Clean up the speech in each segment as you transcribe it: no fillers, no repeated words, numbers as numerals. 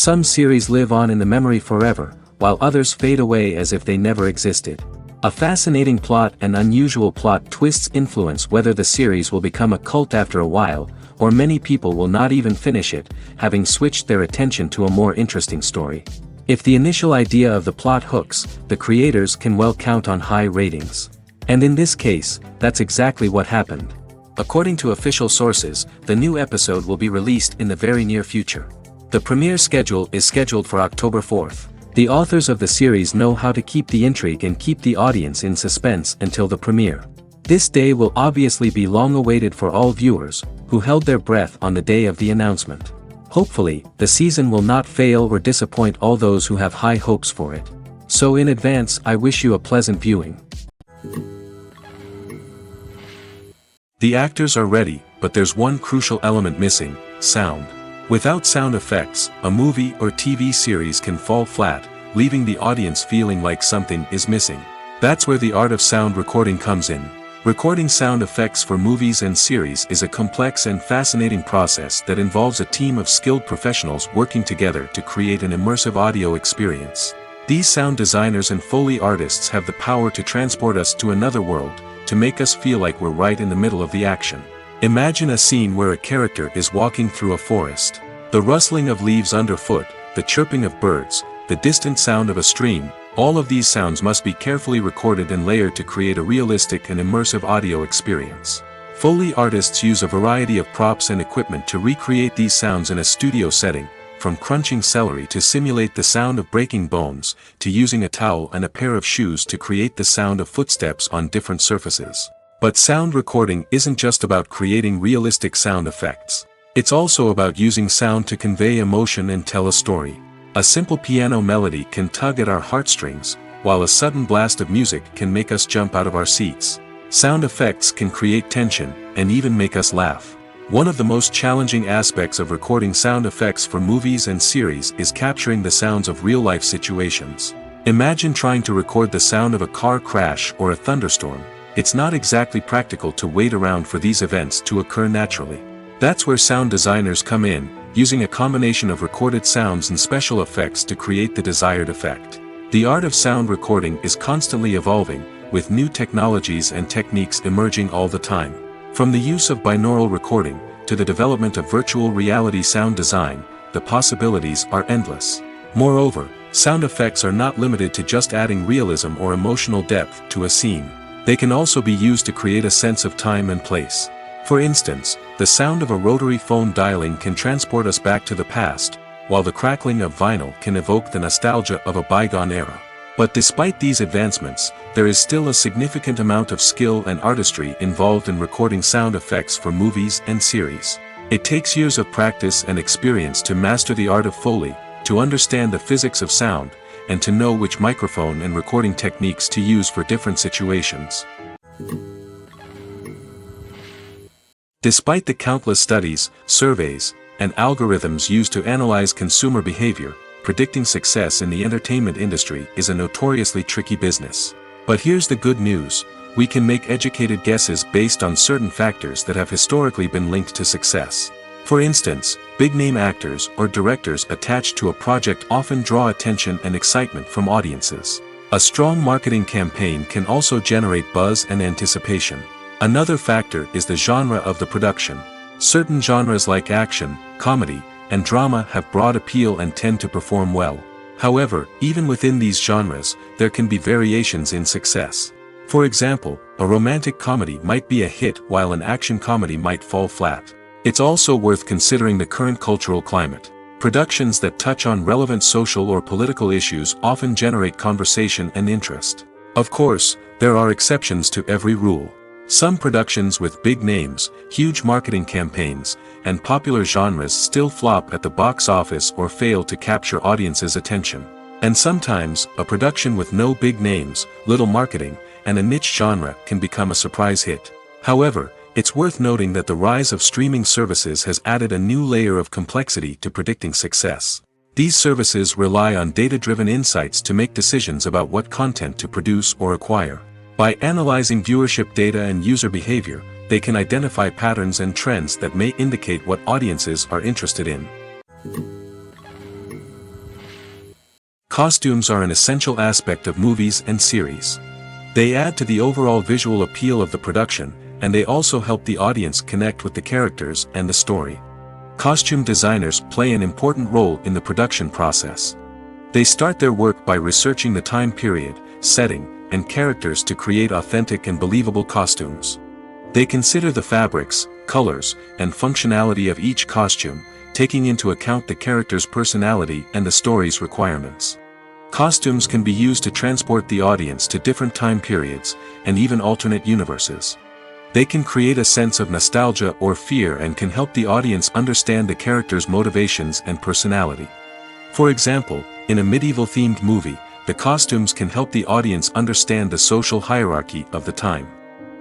Some series live on in the memory forever, while others fade away as if they never existed. A fascinating plot and unusual plot twists influence whether the series will become a cult after a while, or many people will not even finish it, having switched their attention to a more interesting story. If the initial idea of the plot hooks, the creators can well count on high ratings. And in this case, that's exactly what happened. According to official sources, the new episode will be released in the very near future. The premiere schedule is scheduled for October 4th. The authors of the series know how to keep the intrigue and keep the audience in suspense until the premiere. This day will obviously be long awaited for all viewers, who held their breath on the day of the announcement. Hopefully, the season will not fail or disappoint all those who have high hopes for it. So in advance, I wish you a pleasant viewing. The actors are ready, but there's one crucial element missing: sound. Without sound effects, a movie or TV series can fall flat, leaving the audience feeling like something is missing. That's where the art of sound recording comes in. Recording sound effects for movies and series is a complex and fascinating process that involves a team of skilled professionals working together to create an immersive audio experience. These sound designers and Foley artists have the power to transport us to another world, to make us feel like we're right in the middle of the action. Imagine a scene where a character is walking through a forest. The rustling of leaves underfoot, the chirping of birds, the distant sound of a stream, all of these sounds must be carefully recorded and layered to create a realistic and immersive audio experience. Foley artists use a variety of props and equipment to recreate these sounds in a studio setting, from crunching celery to simulate the sound of breaking bones, to using a towel and a pair of shoes to create the sound of footsteps on different surfaces. But sound recording isn't just about creating realistic sound effects. It's also about using sound to convey emotion and tell a story. A simple piano melody can tug at our heartstrings, while a sudden blast of music can make us jump out of our seats. Sound effects can create tension, and even make us laugh. One of the most challenging aspects of recording sound effects for movies and series is capturing the sounds of real-life situations. Imagine trying to record the sound of a car crash or a thunderstorm. It's not exactly practical to wait around for these events to occur naturally. That's where sound designers come in, using a combination of recorded sounds and special effects to create the desired effect. The art of sound recording is constantly evolving, with new technologies and techniques emerging all the time. From the use of binaural recording, to the development of virtual reality sound design, the possibilities are endless. Moreover, sound effects are not limited to just adding realism or emotional depth to a scene. They can also be used to create a sense of time and place. For instance, the sound of a rotary phone dialing can transport us back to the past, while the crackling of vinyl can evoke the nostalgia of a bygone era. But despite these advancements, there is still a significant amount of skill and artistry involved in recording sound effects for movies and series. It takes years of practice and experience to master the art of Foley, to understand the physics of sound, and to know which microphone and recording techniques to use for different situations. Despite the countless studies, surveys, and algorithms used to analyze consumer behavior, predicting success in the entertainment industry is a notoriously tricky business. But here's the good news: we can make educated guesses based on certain factors that have historically been linked to success. For instance, big-name actors or directors attached to a project often draw attention and excitement from audiences. A strong marketing campaign can also generate buzz and anticipation. Another factor is the genre of the production. Certain genres like action, comedy, and drama have broad appeal and tend to perform well. However, even within these genres, there can be variations in success. For example, a romantic comedy might be a hit while an action comedy might fall flat. It's also worth considering the current cultural climate. Productions that touch on relevant social or political issues often generate conversation and interest. Of course, there are exceptions to every rule. Some productions with big names, huge marketing campaigns, and popular genres still flop at the box office or fail to capture audiences' attention. And sometimes, a production with no big names, little marketing, and a niche genre can become a surprise hit. However, it's worth noting that the rise of streaming services has added a new layer of complexity to predicting success. These services rely on data-driven insights to make decisions about what content to produce or acquire. By analyzing viewership data and user behavior, they can identify patterns and trends that may indicate what audiences are interested in. Costumes are an essential aspect of movies and series. They add to the overall visual appeal of the production, and they also help the audience connect with the characters and the story. Costume designers play an important role in the production process. They start their work by researching the time period, setting, and characters to create authentic and believable costumes. They consider the fabrics, colors, and functionality of each costume, taking into account the character's personality and the story's requirements. Costumes can be used to transport the audience to different time periods, and even alternate universes. They can create a sense of nostalgia or fear and can help the audience understand the character's motivations and personality. For example, in a medieval-themed movie, the costumes can help the audience understand the social hierarchy of the time.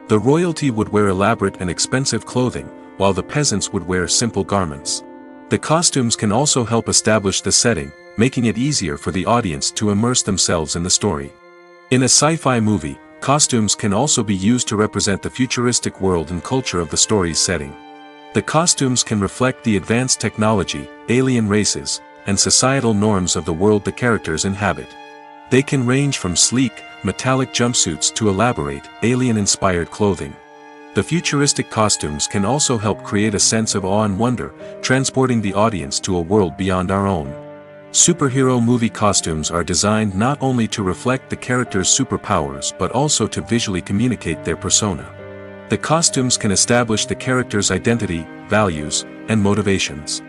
The royalty would wear elaborate and expensive clothing, while the peasants would wear simple garments. The costumes can also help establish the setting, making it easier for the audience to immerse themselves in the story. In a sci-fi movie, costumes can also be used to represent the futuristic world and culture of the story's setting. The costumes can reflect the advanced technology, alien races, and societal norms of the world the characters inhabit. They can range from sleek, metallic jumpsuits to elaborate, alien-inspired clothing. The futuristic costumes can also help create a sense of awe and wonder, transporting the audience to a world beyond our own. Superhero movie costumes are designed not only to reflect the character's superpowers but also to visually communicate their persona. The costumes can establish the character's identity, values, and motivations.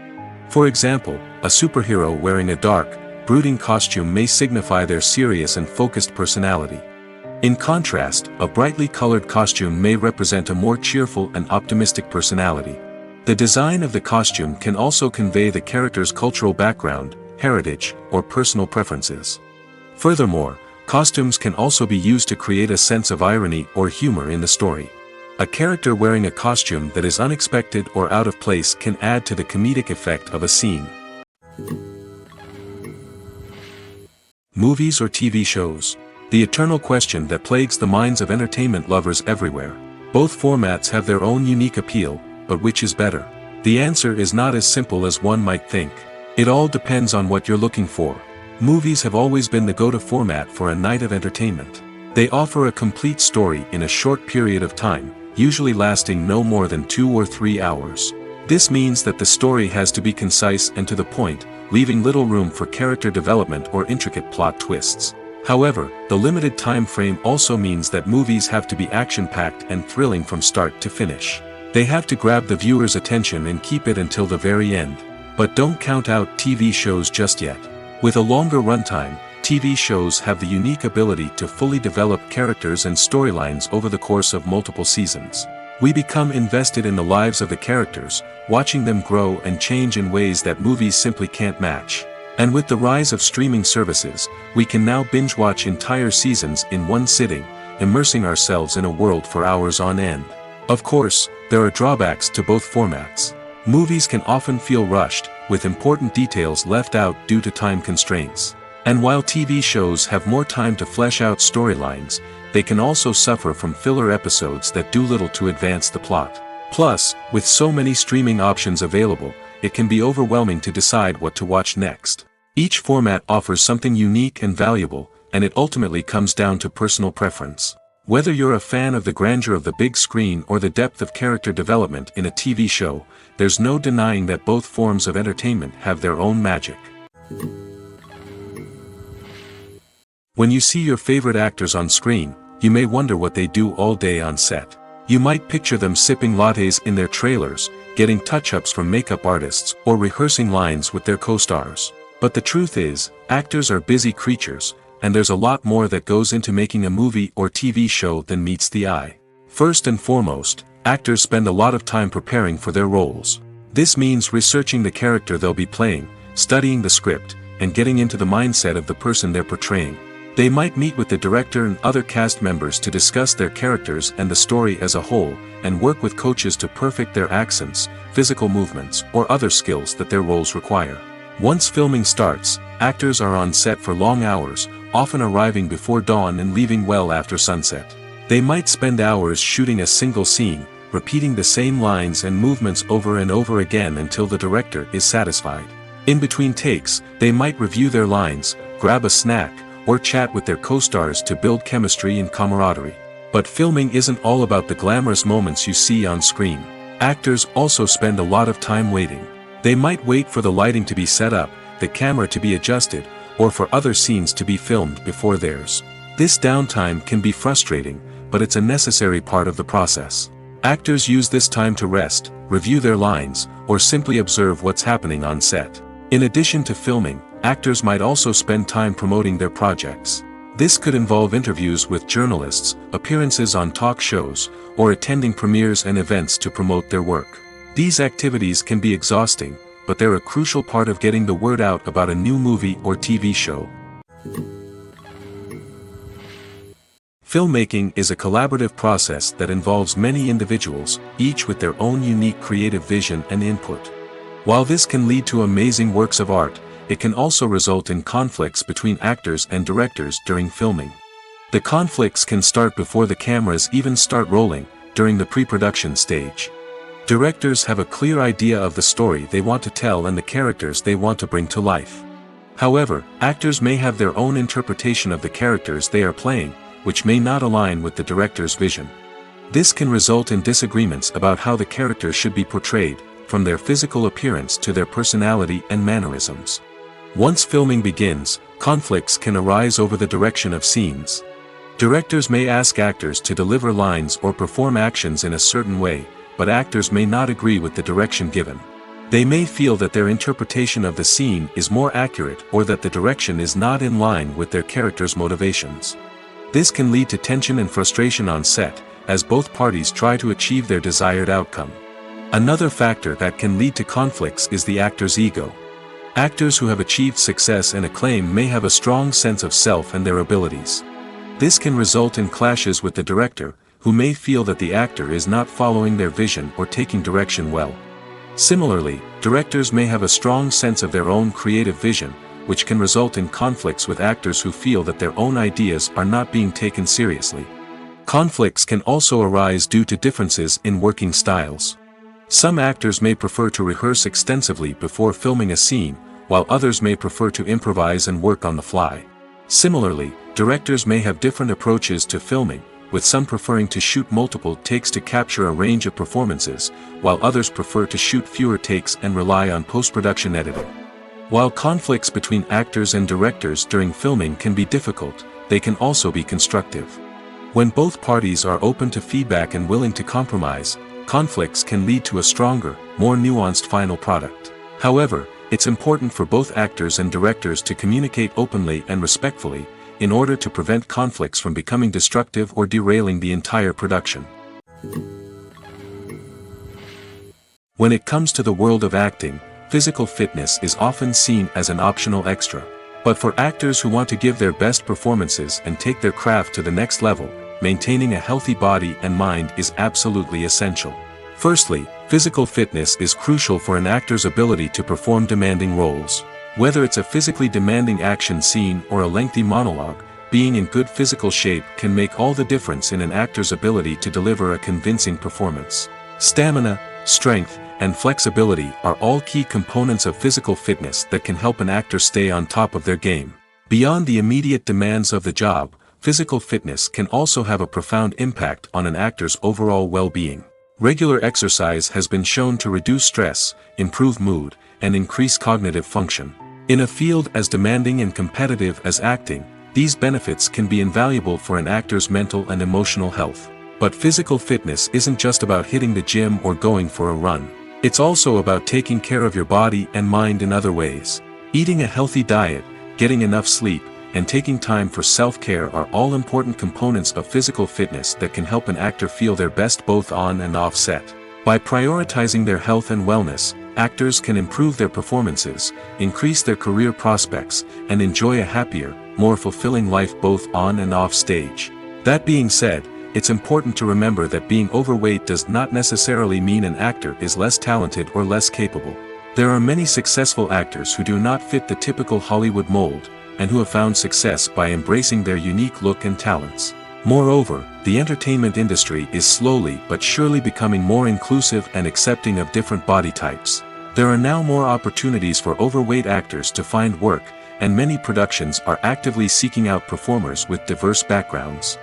For example, a superhero wearing a dark, brooding costume may signify their serious and focused personality. In contrast, a brightly colored costume may represent a more cheerful and optimistic personality. The design of the costume can also convey the character's cultural background, heritage, or personal preferences. Furthermore, costumes can also be used to create a sense of irony or humor in the story. A character wearing a costume that is unexpected or out of place can add to the comedic effect of a scene. Movies or TV shows? The eternal question that plagues the minds of entertainment lovers everywhere. Both formats have their own unique appeal, but which is better? The answer is not as simple as one might think. It all depends on what you're looking for. Movies have always been the go-to format for a night of entertainment. They offer a complete story in a short period of time, usually lasting no more than 2 or 3 hours. This means that the story has to be concise and to the point, leaving little room for character development or intricate plot twists. However, the limited time frame also means that movies have to be action-packed and thrilling from start to finish. They have to grab the viewer's attention and keep it until the very end. But don't count out TV shows just yet. With a longer runtime, TV shows have the unique ability to fully develop characters and storylines over the course of multiple seasons. We become invested in the lives of the characters, watching them grow and change in ways that movies simply can't match. And with the rise of streaming services, we can now binge-watch entire seasons in one sitting, immersing ourselves in a world for hours on end. Of course, there are drawbacks to both formats. Movies can often feel rushed, with important details left out due to time constraints. And while TV shows have more time to flesh out storylines, they can also suffer from filler episodes that do little to advance the plot. Plus, with so many streaming options available, it can be overwhelming to decide what to watch next. Each format offers something unique and valuable, and it ultimately comes down to personal preference. Whether you're a fan of the grandeur of the big screen or the depth of character development in a TV show, there's no denying that both forms of entertainment have their own magic. When you see your favorite actors on screen, you may wonder what they do all day on set. You might picture them sipping lattes in their trailers, getting touch-ups from makeup artists, or rehearsing lines with their co-stars. But the truth is, actors are busy creatures, and there's a lot more that goes into making a movie or TV show than meets the eye. First and foremost, actors spend a lot of time preparing for their roles. This means researching the character they'll be playing, studying the script, and getting into the mindset of the person they're portraying. They might meet with the director and other cast members to discuss their characters and the story as a whole, and work with coaches to perfect their accents, physical movements, or other skills that their roles require. Once filming starts, actors are on set for long hours, often arriving before dawn and leaving well after sunset. They might spend hours shooting a single scene, repeating the same lines and movements over and over again until the director is satisfied. In between takes, they might review their lines, grab a snack, or chat with their co-stars to build chemistry and camaraderie. But filming isn't all about the glamorous moments you see on screen. Actors also spend a lot of time waiting. They might wait for the lighting to be set up, the camera to be adjusted, or for other scenes to be filmed before theirs. This downtime can be frustrating, but it's a necessary part of the process. Actors use this time to rest, review their lines, or simply observe what's happening on set. In addition to filming, actors might also spend time promoting their projects. This could involve interviews with journalists, appearances on talk shows, or attending premieres and events to promote their work. These activities can be exhausting, but they're a crucial part of getting the word out about a new movie or TV show. Filmmaking is a collaborative process that involves many individuals, each with their own unique creative vision and input. While this can lead to amazing works of art, it can also result in conflicts between actors and directors during filming. The conflicts can start before the cameras even start rolling, during the pre-production stage. Directors have a clear idea of the story they want to tell and the characters they want to bring to life. However, actors may have their own interpretation of the characters they are playing, which may not align with the director's vision. This can result in disagreements about how the characters should be portrayed, from their physical appearance to their personality and mannerisms. Once filming begins, conflicts can arise over the direction of scenes. Directors may ask actors to deliver lines or perform actions in a certain way, but actors may not agree with the direction given. They may feel that their interpretation of the scene is more accurate or that the direction is not in line with their character's motivations. This can lead to tension and frustration on set, as both parties try to achieve their desired outcome. Another factor that can lead to conflicts is the actor's ego. Actors who have achieved success and acclaim may have a strong sense of self and their abilities. This can result in clashes with the director, who may feel that the actor is not following their vision or taking direction well. Similarly, directors may have a strong sense of their own creative vision, which can result in conflicts with actors who feel that their own ideas are not being taken seriously. Conflicts can also arise due to differences in working styles. Some actors may prefer to rehearse extensively before filming a scene, while others may prefer to improvise and work on the fly. Similarly, directors may have different approaches to filming, with some preferring to shoot multiple takes to capture a range of performances, while others prefer to shoot fewer takes and rely on post-production editing. While conflicts between actors and directors during filming can be difficult, they can also be constructive. When both parties are open to feedback and willing to compromise, conflicts can lead to a stronger, more nuanced final product. However, it's important for both actors and directors to communicate openly and respectfully, in order to prevent conflicts from becoming destructive or derailing the entire production. When it comes to the world of acting, physical fitness is often seen as an optional extra. But for actors who want to give their best performances and take their craft to the next level, maintaining a healthy body and mind is absolutely essential. Firstly, physical fitness is crucial for an actor's ability to perform demanding roles. Whether it's a physically demanding action scene or a lengthy monologue, being in good physical shape can make all the difference in an actor's ability to deliver a convincing performance. Stamina, strength, and flexibility are all key components of physical fitness that can help an actor stay on top of their game. Beyond the immediate demands of the job, physical fitness can also have a profound impact on an actor's overall well-being. Regular exercise has been shown to reduce stress, improve mood, and increase cognitive function. In a field as demanding and competitive as acting, these benefits can be invaluable for an actor's mental and emotional health. But physical fitness isn't just about hitting the gym or going for a run. It's also about taking care of your body and mind in other ways. Eating a healthy diet, getting enough sleep, and taking time for self-care are all important components of physical fitness that can help an actor feel their best both on and off set. By prioritizing their health and wellness, actors can improve their performances, increase their career prospects, and enjoy a happier, more fulfilling life both on and off stage. That being said, it's important to remember that being overweight does not necessarily mean an actor is less talented or less capable. There are many successful actors who do not fit the typical Hollywood mold, and who have found success by embracing their unique look and talents. Moreover, the entertainment industry is slowly but surely becoming more inclusive and accepting of different body types. There are now more opportunities for overweight actors to find work, and many productions are actively seeking out performers with diverse backgrounds.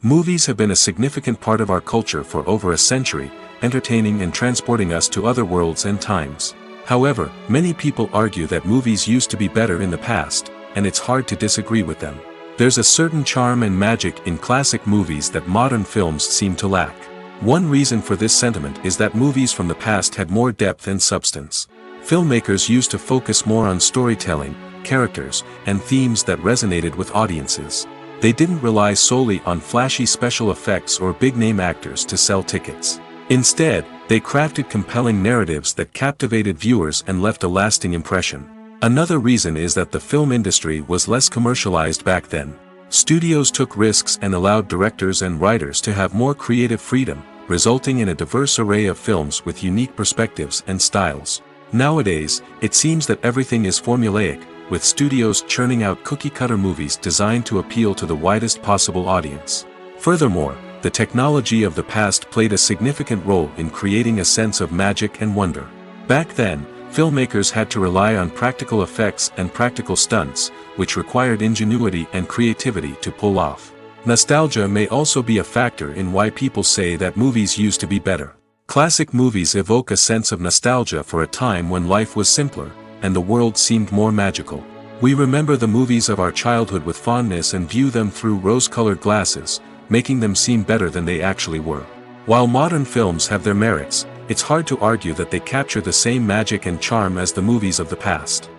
Movies have been a significant part of our culture for over a century, entertaining and transporting us to other worlds and times. However, many people argue that movies used to be better in the past, and it's hard to disagree with them. There's a certain charm and magic in classic movies that modern films seem to lack. One reason for this sentiment is that movies from the past had more depth and substance. Filmmakers used to focus more on storytelling, characters, and themes that resonated with audiences. They didn't rely solely on flashy special effects or big-name actors to sell tickets. Instead, they crafted compelling narratives that captivated viewers and left a lasting impression. Another reason is that the film industry was less commercialized back then. Studios took risks and allowed directors and writers to have more creative freedom, resulting in a diverse array of films with unique perspectives and styles. Nowadays, it seems that everything is formulaic, with studios churning out cookie-cutter movies designed to appeal to the widest possible audience. Furthermore, the technology of the past played a significant role in creating a sense of magic and wonder. Back then, filmmakers had to rely on practical effects and practical stunts, which required ingenuity and creativity to pull off. Nostalgia may also be a factor in why people say that movies used to be better. Classic movies evoke a sense of nostalgia for a time when life was simpler, and the world seemed more magical. We remember the movies of our childhood with fondness and view them through rose-colored glasses, making them seem better than they actually were. While modern films have their merits, it's hard to argue that they capture the same magic and charm as the movies of the past.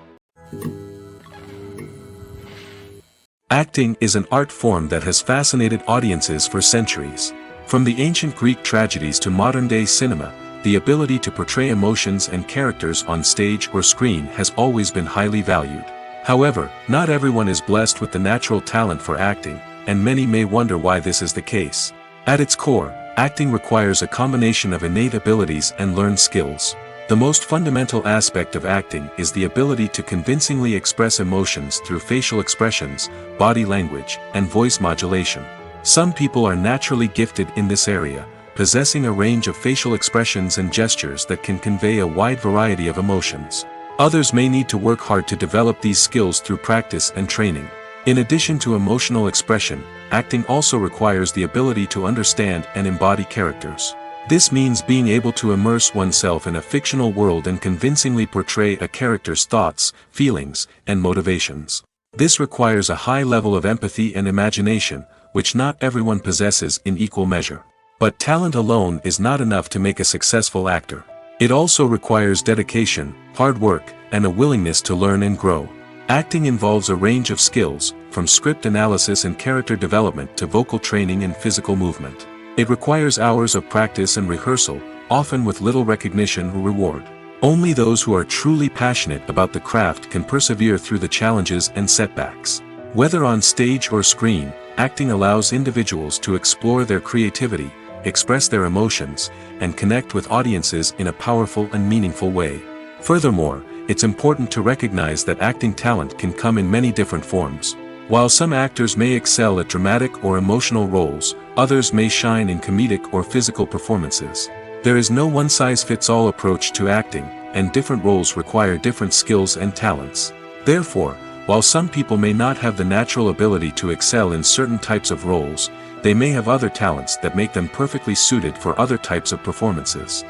Acting is an art form that has fascinated audiences for centuries. From the ancient Greek tragedies to modern-day cinema, the ability to portray emotions and characters on stage or screen has always been highly valued. However, not everyone is blessed with the natural talent for acting, and many may wonder why this is the case. At its core, acting requires a combination of innate abilities and learned skills. The most fundamental aspect of acting is the ability to convincingly express emotions through facial expressions, body language, and voice modulation. Some people are naturally gifted in this area, possessing a range of facial expressions and gestures that can convey a wide variety of emotions. Others may need to work hard to develop these skills through practice and training. In addition to emotional expression, acting also requires the ability to understand and embody characters. This means being able to immerse oneself in a fictional world and convincingly portray a character's thoughts, feelings, and motivations. This requires a high level of empathy and imagination, which not everyone possesses in equal measure. But talent alone is not enough to make a successful actor. It also requires dedication, hard work, and a willingness to learn and grow. Acting involves a range of skills, from script analysis and character development to vocal training and physical movement. It requires hours of practice and rehearsal, often with little recognition or reward. Only those who are truly passionate about the craft can persevere through the challenges and setbacks. Whether on stage or screen, acting allows individuals to explore their creativity, express their emotions, and connect with audiences in a powerful and meaningful way. Furthermore, it's important to recognize that acting talent can come in many different forms. While some actors may excel at dramatic or emotional roles, others may shine in comedic or physical performances. There is no one-size-fits-all approach to acting, and different roles require different skills and talents. Therefore, while some people may not have the natural ability to excel in certain types of roles, they may have other talents that make them perfectly suited for other types of performances.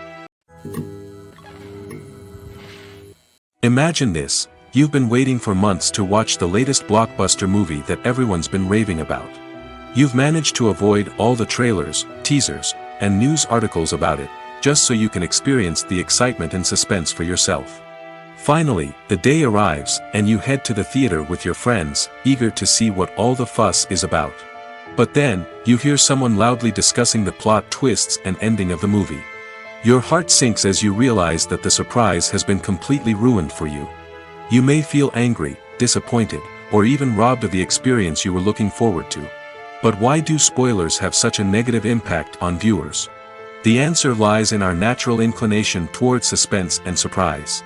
Imagine this. You've been waiting for months to watch the latest blockbuster movie that everyone's been raving about. You've managed to avoid all the trailers, teasers, and news articles about it, just so you can experience the excitement and suspense for yourself. Finally, the day arrives, and you head to the theater with your friends, eager to see what all the fuss is about. But then, you hear someone loudly discussing the plot twists and ending of the movie. Your heart sinks as you realize that the surprise has been completely ruined for you. You may feel angry, disappointed, or even robbed of the experience you were looking forward to. But why do spoilers have such a negative impact on viewers? The answer lies in our natural inclination towards suspense and surprise.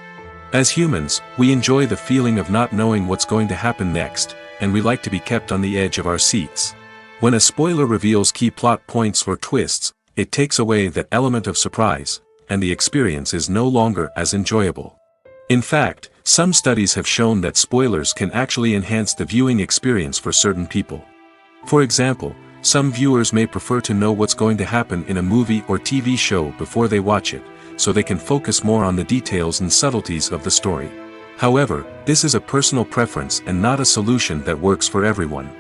As humans, we enjoy the feeling of not knowing what's going to happen next, and we like to be kept on the edge of our seats. When a spoiler reveals key plot points or twists, it takes away that element of surprise, and the experience is no longer as enjoyable. In fact, some studies have shown that spoilers can actually enhance the viewing experience for certain people. For example, some viewers may prefer to know what's going to happen in a movie or TV show before they watch it, so they can focus more on the details and subtleties of the story. However, this is a personal preference and not a solution that works for everyone.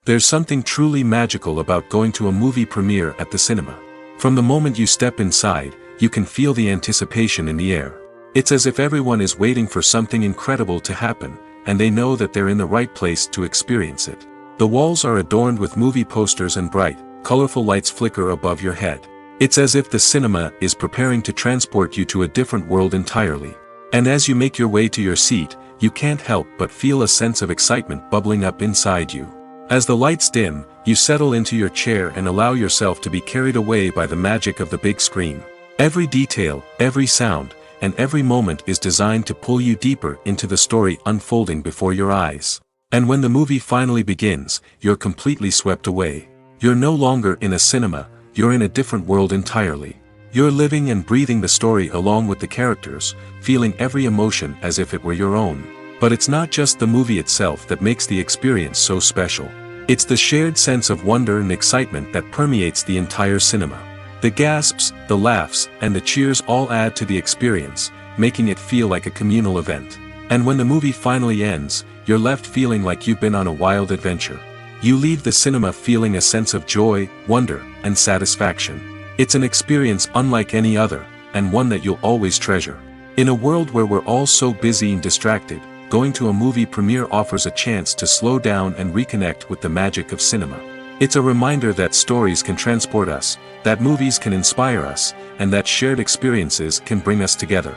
There's something truly magical about going to a movie premiere at the cinema. From the moment you step inside, you can feel the anticipation in the air. It's as if everyone is waiting for something incredible to happen, and they know that they're in the right place to experience it. The walls are adorned with movie posters and bright, colorful lights flicker above your head. It's as if the cinema is preparing to transport you to a different world entirely. And as you make your way to your seat, you can't help but feel a sense of excitement bubbling up inside you. As the lights dim, you settle into your chair and allow yourself to be carried away by the magic of the big screen. Every detail, every sound, and every moment is designed to pull you deeper into the story unfolding before your eyes. And when the movie finally begins, you're completely swept away. You're no longer in a cinema, you're in a different world entirely. You're living and breathing the story along with the characters, feeling every emotion as if it were your own. But it's not just the movie itself that makes the experience so special. It's the shared sense of wonder and excitement that permeates the entire cinema. The gasps, the laughs, and the cheers all add to the experience, making it feel like a communal event. And when the movie finally ends, you're left feeling like you've been on a wild adventure. You leave the cinema feeling a sense of joy, wonder, and satisfaction. It's an experience unlike any other, and one that you'll always treasure. In a world where we're all so busy and distracted, going to a movie premiere offers a chance to slow down and reconnect with the magic of cinema. It's a reminder that stories can transport us, that movies can inspire us, and that shared experiences can bring us together.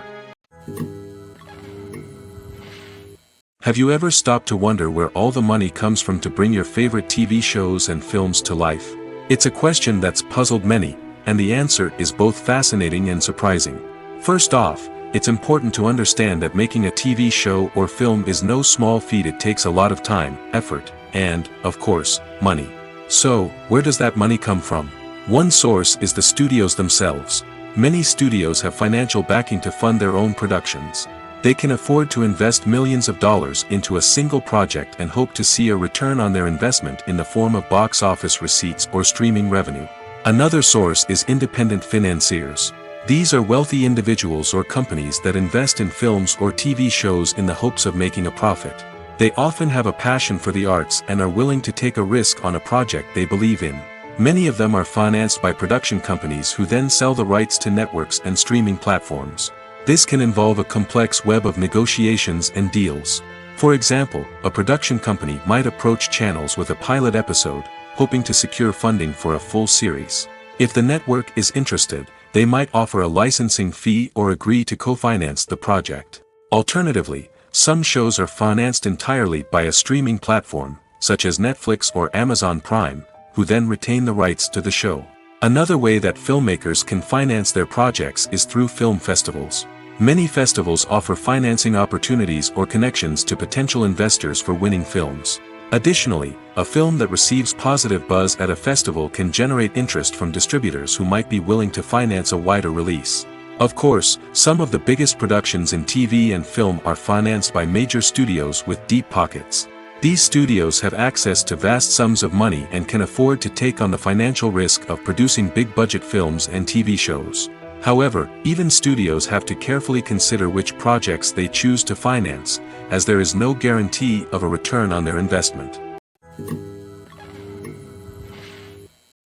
Have you ever stopped to wonder where all the money comes from to bring your favorite TV shows and films to life? It's a question that's puzzled many, and the answer is both fascinating and surprising. First off, it's important to understand that making a TV show or film is no small feat. It takes a lot of time, effort, and, of course, money. So, where does that money come from? One source is the studios themselves. Many studios have financial backing to fund their own productions. They can afford to invest millions of dollars into a single project and hope to see a return on their investment in the form of box office receipts or streaming revenue. Another source is independent financiers. These are wealthy individuals or companies that invest in films or TV shows in the hopes of making a profit. They often have a passion for the arts and are willing to take a risk on a project they believe in. Many of them are financed by production companies who then sell the rights to networks and streaming platforms. This can involve a complex web of negotiations and deals. For example, a production company might approach channels with a pilot episode, hoping to secure funding for a full series. If the network is interested, they might offer a licensing fee or agree to co-finance the project. Alternatively, some shows are financed entirely by a streaming platform, such as Netflix or Amazon Prime, who then retain the rights to the show. Another way that filmmakers can finance their projects is through film festivals. Many festivals offer financing opportunities or connections to potential investors for winning films. Additionally, a film that receives positive buzz at a festival can generate interest from distributors who might be willing to finance a wider release. Of course, some of the biggest productions in TV and film are financed by major studios with deep pockets. These studios have access to vast sums of money and can afford to take on the financial risk of producing big-budget films and TV shows. However, even studios have to carefully consider which projects they choose to finance, as there is no guarantee of a return on their investment.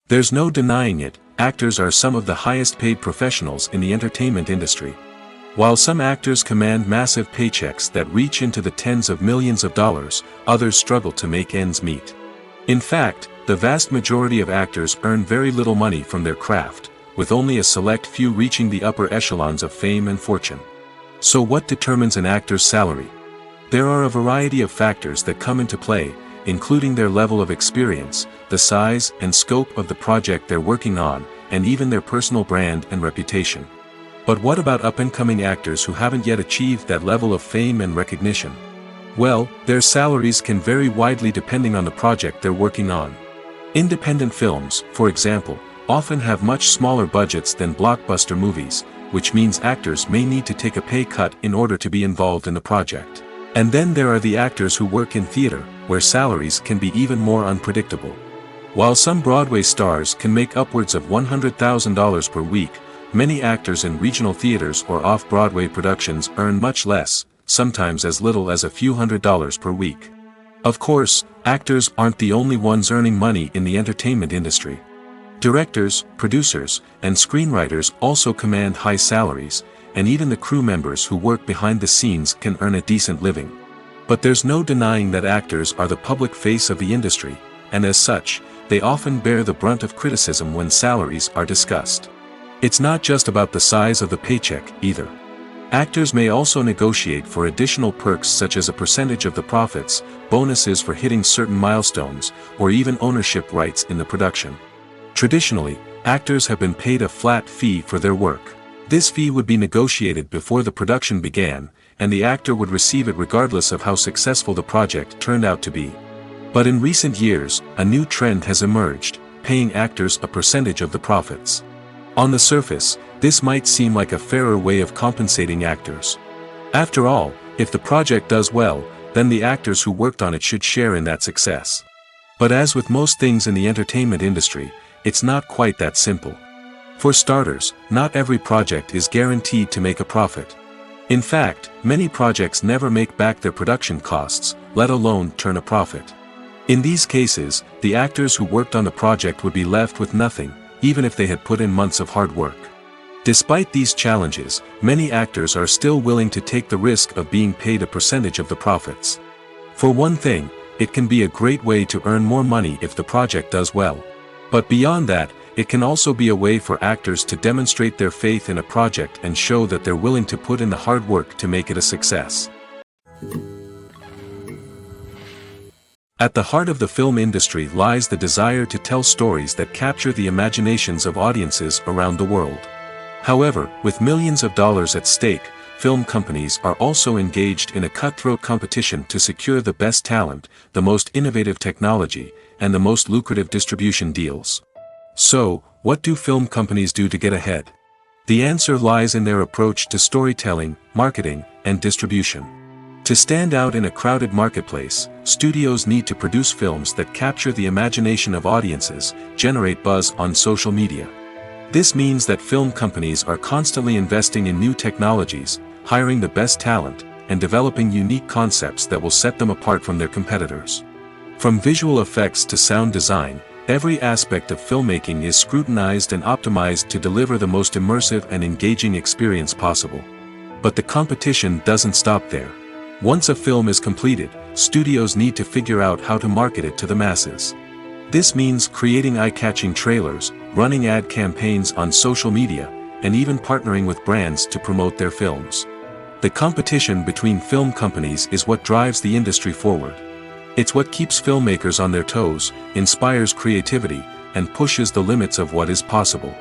There's no denying it, actors are some of the highest-paid professionals in the entertainment industry. While some actors command massive paychecks that reach into the tens of millions of dollars, others struggle to make ends meet. In fact, the vast majority of actors earn very little money from their craft, with only a select few reaching the upper echelons of fame and fortune. So what determines an actor's salary? There are a variety of factors that come into play, including their level of experience, the size and scope of the project they're working on, and even their personal brand and reputation. But what about up-and-coming actors who haven't yet achieved that level of fame and recognition? Well, their salaries can vary widely depending on the project they're working on. Independent films, for example, often have much smaller budgets than blockbuster movies, which means actors may need to take a pay cut in order to be involved in the project. And then there are the actors who work in theater, where salaries can be even more unpredictable. While some Broadway stars can make upwards of $100,000 per week, many actors in regional theaters or off-Broadway productions earn much less, sometimes as little as a few $100s per week. Of course, actors aren't the only ones earning money in the entertainment industry. Directors, producers, and screenwriters also command high salaries, and even the crew members who work behind the scenes can earn a decent living. But there's no denying that actors are the public face of the industry, and as such, they often bear the brunt of criticism when salaries are discussed. It's not just about the size of the paycheck, either. Actors may also negotiate for additional perks such as a percentage of the profits, bonuses for hitting certain milestones, or even ownership rights in the production. Traditionally, actors have been paid a flat fee for their work. This fee would be negotiated before the production began, and the actor would receive it regardless of how successful the project turned out to be. But in recent years, a new trend has emerged, paying actors a percentage of the profits. On the surface, this might seem like a fairer way of compensating actors. After all, if the project does well, then the actors who worked on it should share in that success. But as with most things in the entertainment industry, it's not quite that simple. For starters, not every project is guaranteed to make a profit. In fact, many projects never make back their production costs, let alone turn a profit. In these cases, the actors who worked on the project would be left with nothing, even if they had put in months of hard work. Despite these challenges, many actors are still willing to take the risk of being paid a percentage of the profits. For one thing, it can be a great way to earn more money if the project does well. But beyond that, it can also be a way for actors to demonstrate their faith in a project and show that they're willing to put in the hard work to make it a success. At the heart of the film industry lies the desire to tell stories that capture the imaginations of audiences around the world. However, with millions of dollars at stake, film companies are also engaged in a cutthroat competition to secure the best talent, the most innovative technology, and the most lucrative distribution deals. So, what do film companies do to get ahead? The answer lies in their approach to storytelling, marketing, and distribution. To stand out in a crowded marketplace, studios need to produce films that capture the imagination of audiences, generate buzz on social media. This means that film companies are constantly investing in new technologies, hiring the best talent, and developing unique concepts that will set them apart from their competitors. From visual effects to sound design, every aspect of filmmaking is scrutinized and optimized to deliver the most immersive and engaging experience possible. But the competition doesn't stop there. Once a film is completed, studios need to figure out how to market it to the masses. This means creating eye-catching trailers, running ad campaigns on social media, and even partnering with brands to promote their films. The competition between film companies is what drives the industry forward. It's what keeps filmmakers on their toes, inspires creativity, and pushes the limits of what is possible.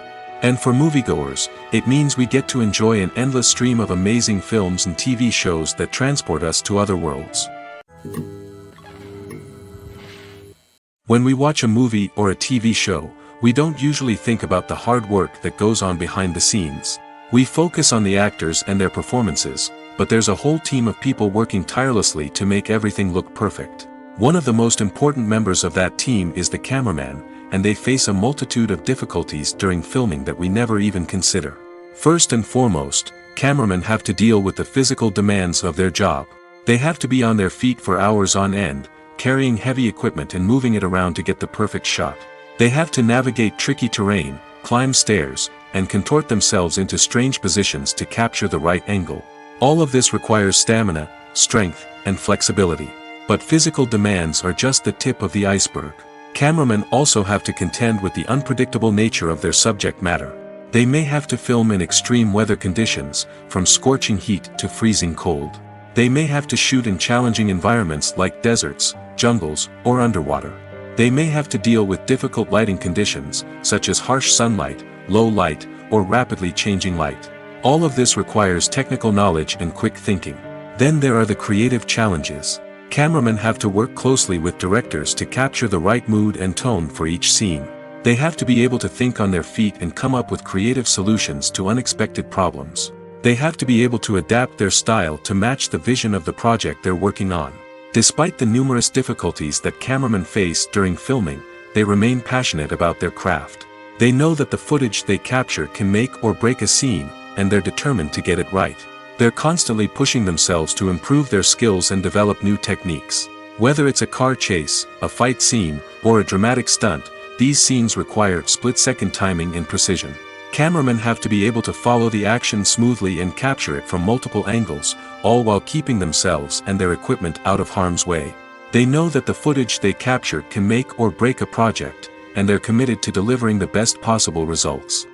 And for moviegoers, it means we get to enjoy an endless stream of amazing films and TV shows that transport us to other worlds. When we watch a movie or a TV show, we don't usually think about the hard work that goes on behind the scenes. We focus on the actors and their performances, but there's a whole team of people working tirelessly to make everything look perfect. One of the most important members of that team is the cameraman, and they face a multitude of difficulties during filming that we never even consider. First and foremost, cameramen have to deal with the physical demands of their job. They have to be on their feet for hours on end, carrying heavy equipment and moving it around to get the perfect shot. They have to navigate tricky terrain, climb stairs, and contort themselves into strange positions to capture the right angle. All of this requires stamina, strength, and flexibility. But physical demands are just the tip of the iceberg. Cameramen also have to contend with the unpredictable nature of their subject matter. They may have to film in extreme weather conditions, from scorching heat to freezing cold. They may have to shoot in challenging environments like deserts, jungles, or underwater. They may have to deal with difficult lighting conditions, such as harsh sunlight, low light, or rapidly changing light. All of this requires technical knowledge and quick thinking. Then there are the creative challenges. Cameramen have to work closely with directors to capture the right mood and tone for each scene. They have to be able to think on their feet and come up with creative solutions to unexpected problems. They have to be able to adapt their style to match the vision of the project they're working on. Despite the numerous difficulties that cameramen face during filming, they remain passionate about their craft. They know that the footage they capture can make or break a scene, and they're determined to get it right. They're constantly pushing themselves to improve their skills and develop new techniques. Whether it's a car chase, a fight scene, or a dramatic stunt, these scenes require split-second timing and precision. Cameramen have to be able to follow the action smoothly and capture it from multiple angles, all while keeping themselves and their equipment out of harm's way. They know that the footage they capture can make or break a project, and they're committed to delivering the best possible results.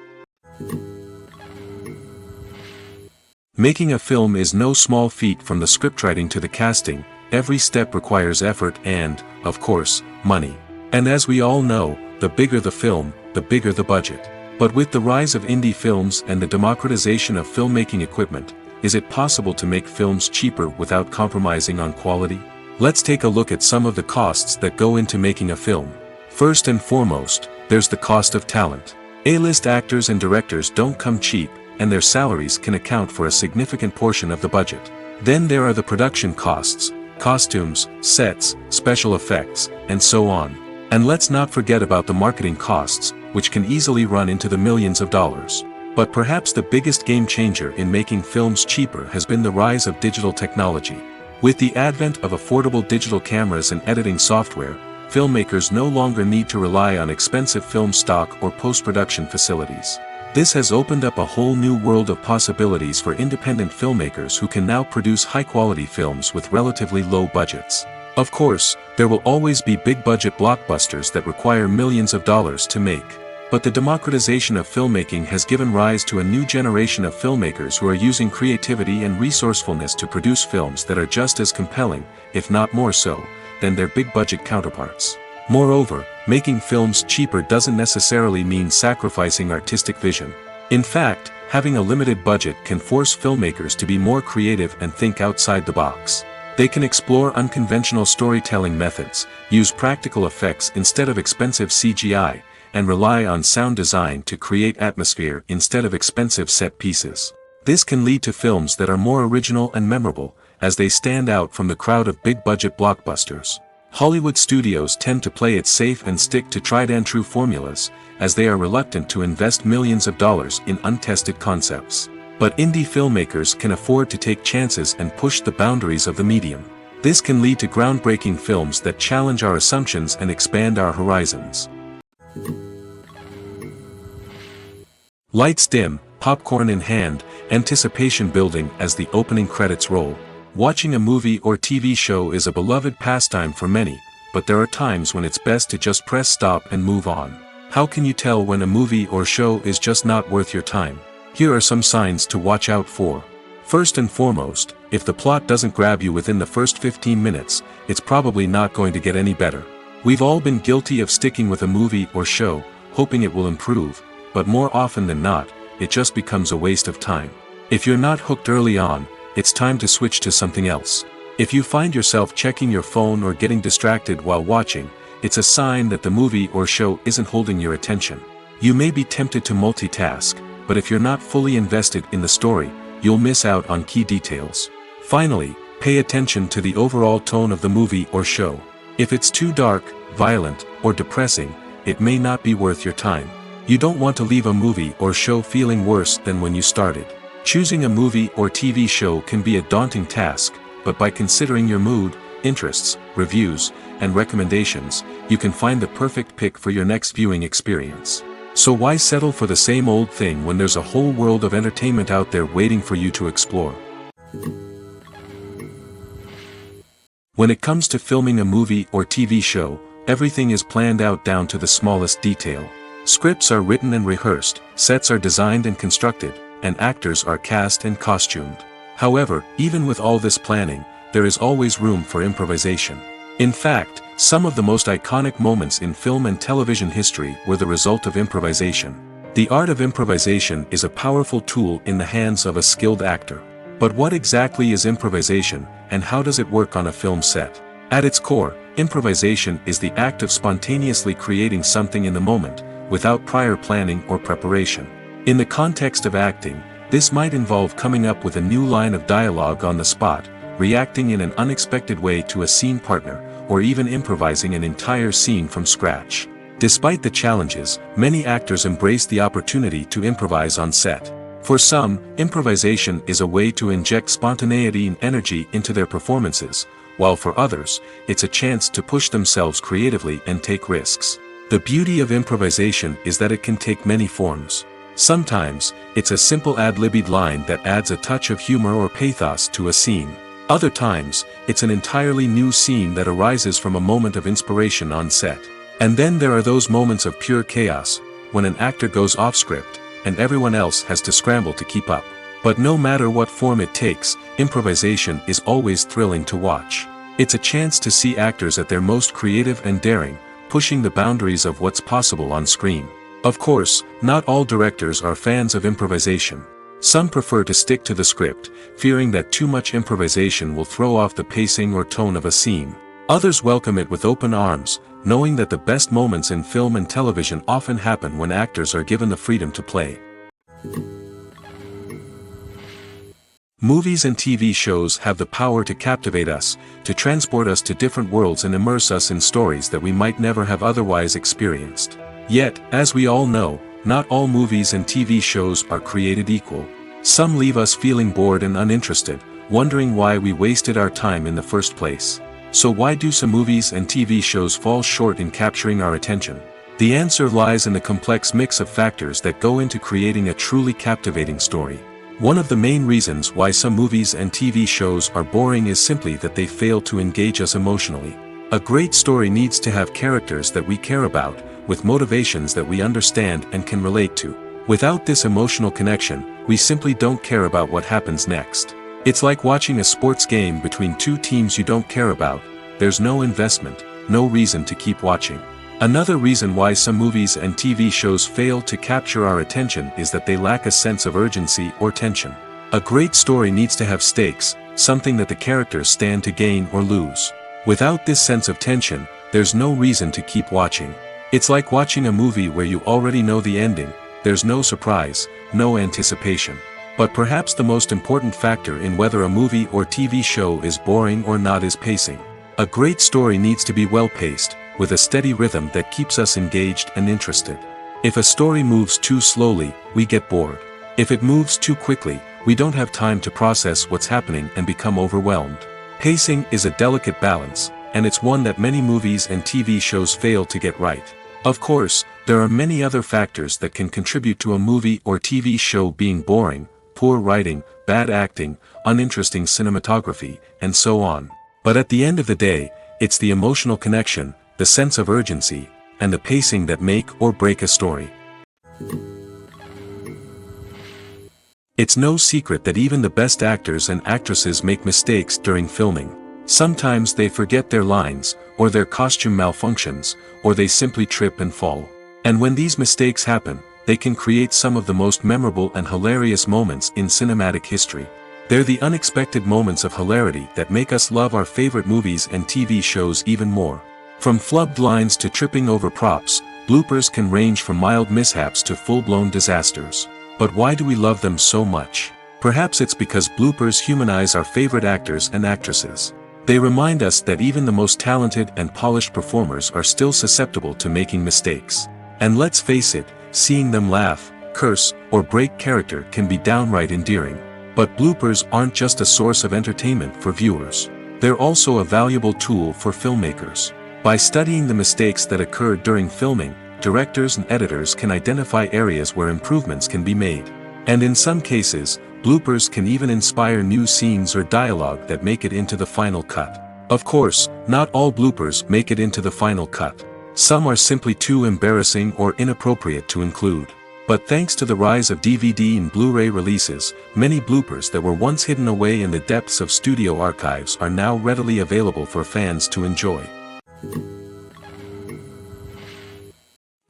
Making a film is no small feat. From the scriptwriting to the casting, every step requires effort and, of course, money. And as we all know, the bigger the film, the bigger the budget. But with the rise of indie films and the democratization of filmmaking equipment, is it possible to make films cheaper without compromising on quality? Let's take a look at some of the costs that go into making a film. First and foremost, there's the cost of talent. A-list actors and directors don't come cheap, and their salaries can account for a significant portion of the budget. Then there are the production costs, costumes, sets, special effects, and so on. And let's not forget about the marketing costs, which can easily run into the millions of dollars. But perhaps the biggest game changer in making films cheaper has been the rise of digital technology. With the advent of affordable digital cameras and editing software, filmmakers no longer need to rely on expensive film stock or post-production facilities. This has opened up a whole new world of possibilities for independent filmmakers who can now produce high-quality films with relatively low budgets. Of course, there will always be big-budget blockbusters that require millions of dollars to make. But the democratization of filmmaking has given rise to a new generation of filmmakers who are using creativity and resourcefulness to produce films that are just as compelling, if not more so, than their big-budget counterparts. Moreover, making films cheaper doesn't necessarily mean sacrificing artistic vision. In fact, having a limited budget can force filmmakers to be more creative and think outside the box. They can explore unconventional storytelling methods, use practical effects instead of expensive CGI, and rely on sound design to create atmosphere instead of expensive set pieces. This can lead to films that are more original and memorable, as they stand out from the crowd of big-budget blockbusters. Hollywood studios tend to play it safe and stick to tried-and-true formulas, as they are reluctant to invest millions of dollars in untested concepts. But indie filmmakers can afford to take chances and push the boundaries of the medium. This can lead to groundbreaking films that challenge our assumptions and expand our horizons. Lights dim, popcorn in hand, anticipation building as the opening credits roll. Watching a movie or TV show is a beloved pastime for many, but there are times when it's best to just press stop and move on. How can you tell when a movie or show is just not worth your time? Here are some signs to watch out for. First and foremost, if the plot doesn't grab you within the first 15 minutes, it's probably not going to get any better. We've all been guilty of sticking with a movie or show, hoping it will improve, but more often than not, it just becomes a waste of time. If you're not hooked early on, it's time to switch to something else. If you find yourself checking your phone or getting distracted while watching, it's a sign that the movie or show isn't holding your attention. You may be tempted to multitask, but if you're not fully invested in the story, you'll miss out on key details. Finally, pay attention to the overall tone of the movie or show. If it's too dark, violent, or depressing, it may not be worth your time. You don't want to leave a movie or show feeling worse than when you started. Choosing a movie or TV show can be a daunting task, but by considering your mood, interests, reviews, and recommendations, you can find the perfect pick for your next viewing experience. So why settle for the same old thing when there's a whole world of entertainment out there waiting for you to explore? When it comes to filming a movie or TV show, everything is planned out down to the smallest detail. Scripts are written and rehearsed, sets are designed and constructed, and actors are cast and costumed. However, even with all this planning, there is always room for improvisation. In fact, some of the most iconic moments in film and television history were the result of improvisation. The art of improvisation is a powerful tool in the hands of a skilled actor. But what exactly is improvisation, and how does it work on a film set? At its core, improvisation is the act of spontaneously creating something in the moment, without prior planning or preparation. In the context of acting, this might involve coming up with a new line of dialogue on the spot, reacting in an unexpected way to a scene partner, or even improvising an entire scene from scratch. Despite the challenges, many actors embrace the opportunity to improvise on set. For some, improvisation is a way to inject spontaneity and energy into their performances, while for others, it's a chance to push themselves creatively and take risks. The beauty of improvisation is that it can take many forms. Sometimes, it's a simple ad-libbed line that adds a touch of humor or pathos to a scene. Other times, it's an entirely new scene that arises from a moment of inspiration on set. And then there are those moments of pure chaos, when an actor goes off script, and everyone else has to scramble to keep up. But no matter what form it takes, improvisation is always thrilling to watch. It's a chance to see actors at their most creative and daring, pushing the boundaries of what's possible on screen. Of course, not all directors are fans of improvisation. Some prefer to stick to the script, fearing that too much improvisation will throw off the pacing or tone of a scene. Others welcome it with open arms, knowing that the best moments in film and television often happen when actors are given the freedom to play. Movies and TV shows have the power to captivate us, to transport us to different worlds and immerse us in stories that we might never have otherwise experienced. Yet, as we all know, not all movies and TV shows are created equal. Some leave us feeling bored and uninterested, wondering why we wasted our time in the first place. So why do some movies and TV shows fall short in capturing our attention? The answer lies in the complex mix of factors that go into creating a truly captivating story. One of the main reasons why some movies and TV shows are boring is simply that they fail to engage us emotionally. A great story needs to have characters that we care about, with motivations that we understand and can relate to. Without this emotional connection, we simply don't care about what happens next. It's like watching a sports game between two teams you don't care about. There's no investment, no reason to keep watching. Another reason why some movies and TV shows fail to capture our attention is that they lack a sense of urgency or tension. A great story needs to have stakes, something that the characters stand to gain or lose. Without this sense of tension, there's no reason to keep watching. It's like watching a movie where you already know the ending. There's no surprise, no anticipation. But perhaps the most important factor in whether a movie or TV show is boring or not is pacing. A great story needs to be well-paced, with a steady rhythm that keeps us engaged and interested. If a story moves too slowly, we get bored. If it moves too quickly, we don't have time to process what's happening and become overwhelmed. Pacing is a delicate balance, and it's one that many movies and TV shows fail to get right. Of course, there are many other factors that can contribute to a movie or TV show being boring: poor writing, bad acting, uninteresting cinematography, and so on. But at the end of the day, it's the emotional connection, the sense of urgency, and the pacing that make or break a story. It's no secret that even the best actors and actresses make mistakes during filming. Sometimes they forget their lines, or their costume malfunctions, or they simply trip and fall. And when these mistakes happen, they can create some of the most memorable and hilarious moments in cinematic history. They're the unexpected moments of hilarity that make us love our favorite movies and TV shows even more. From flubbed lines to tripping over props, bloopers can range from mild mishaps to full-blown disasters. But why do we love them so much? Perhaps it's because bloopers humanize our favorite actors and actresses. They remind us that even the most talented and polished performers are still susceptible to making mistakes. And let's face it, seeing them laugh, curse, or break character can be downright endearing. But bloopers aren't just a source of entertainment for viewers. They're also a valuable tool for filmmakers. By studying the mistakes that occurred during filming, directors and editors can identify areas where improvements can be made. And in some cases, bloopers can even inspire new scenes or dialogue that make it into the final cut. Of course, not all bloopers make it into the final cut. Some are simply too embarrassing or inappropriate to include. But thanks to the rise of DVD and Blu-ray releases, many bloopers that were once hidden away in the depths of studio archives are now readily available for fans to enjoy.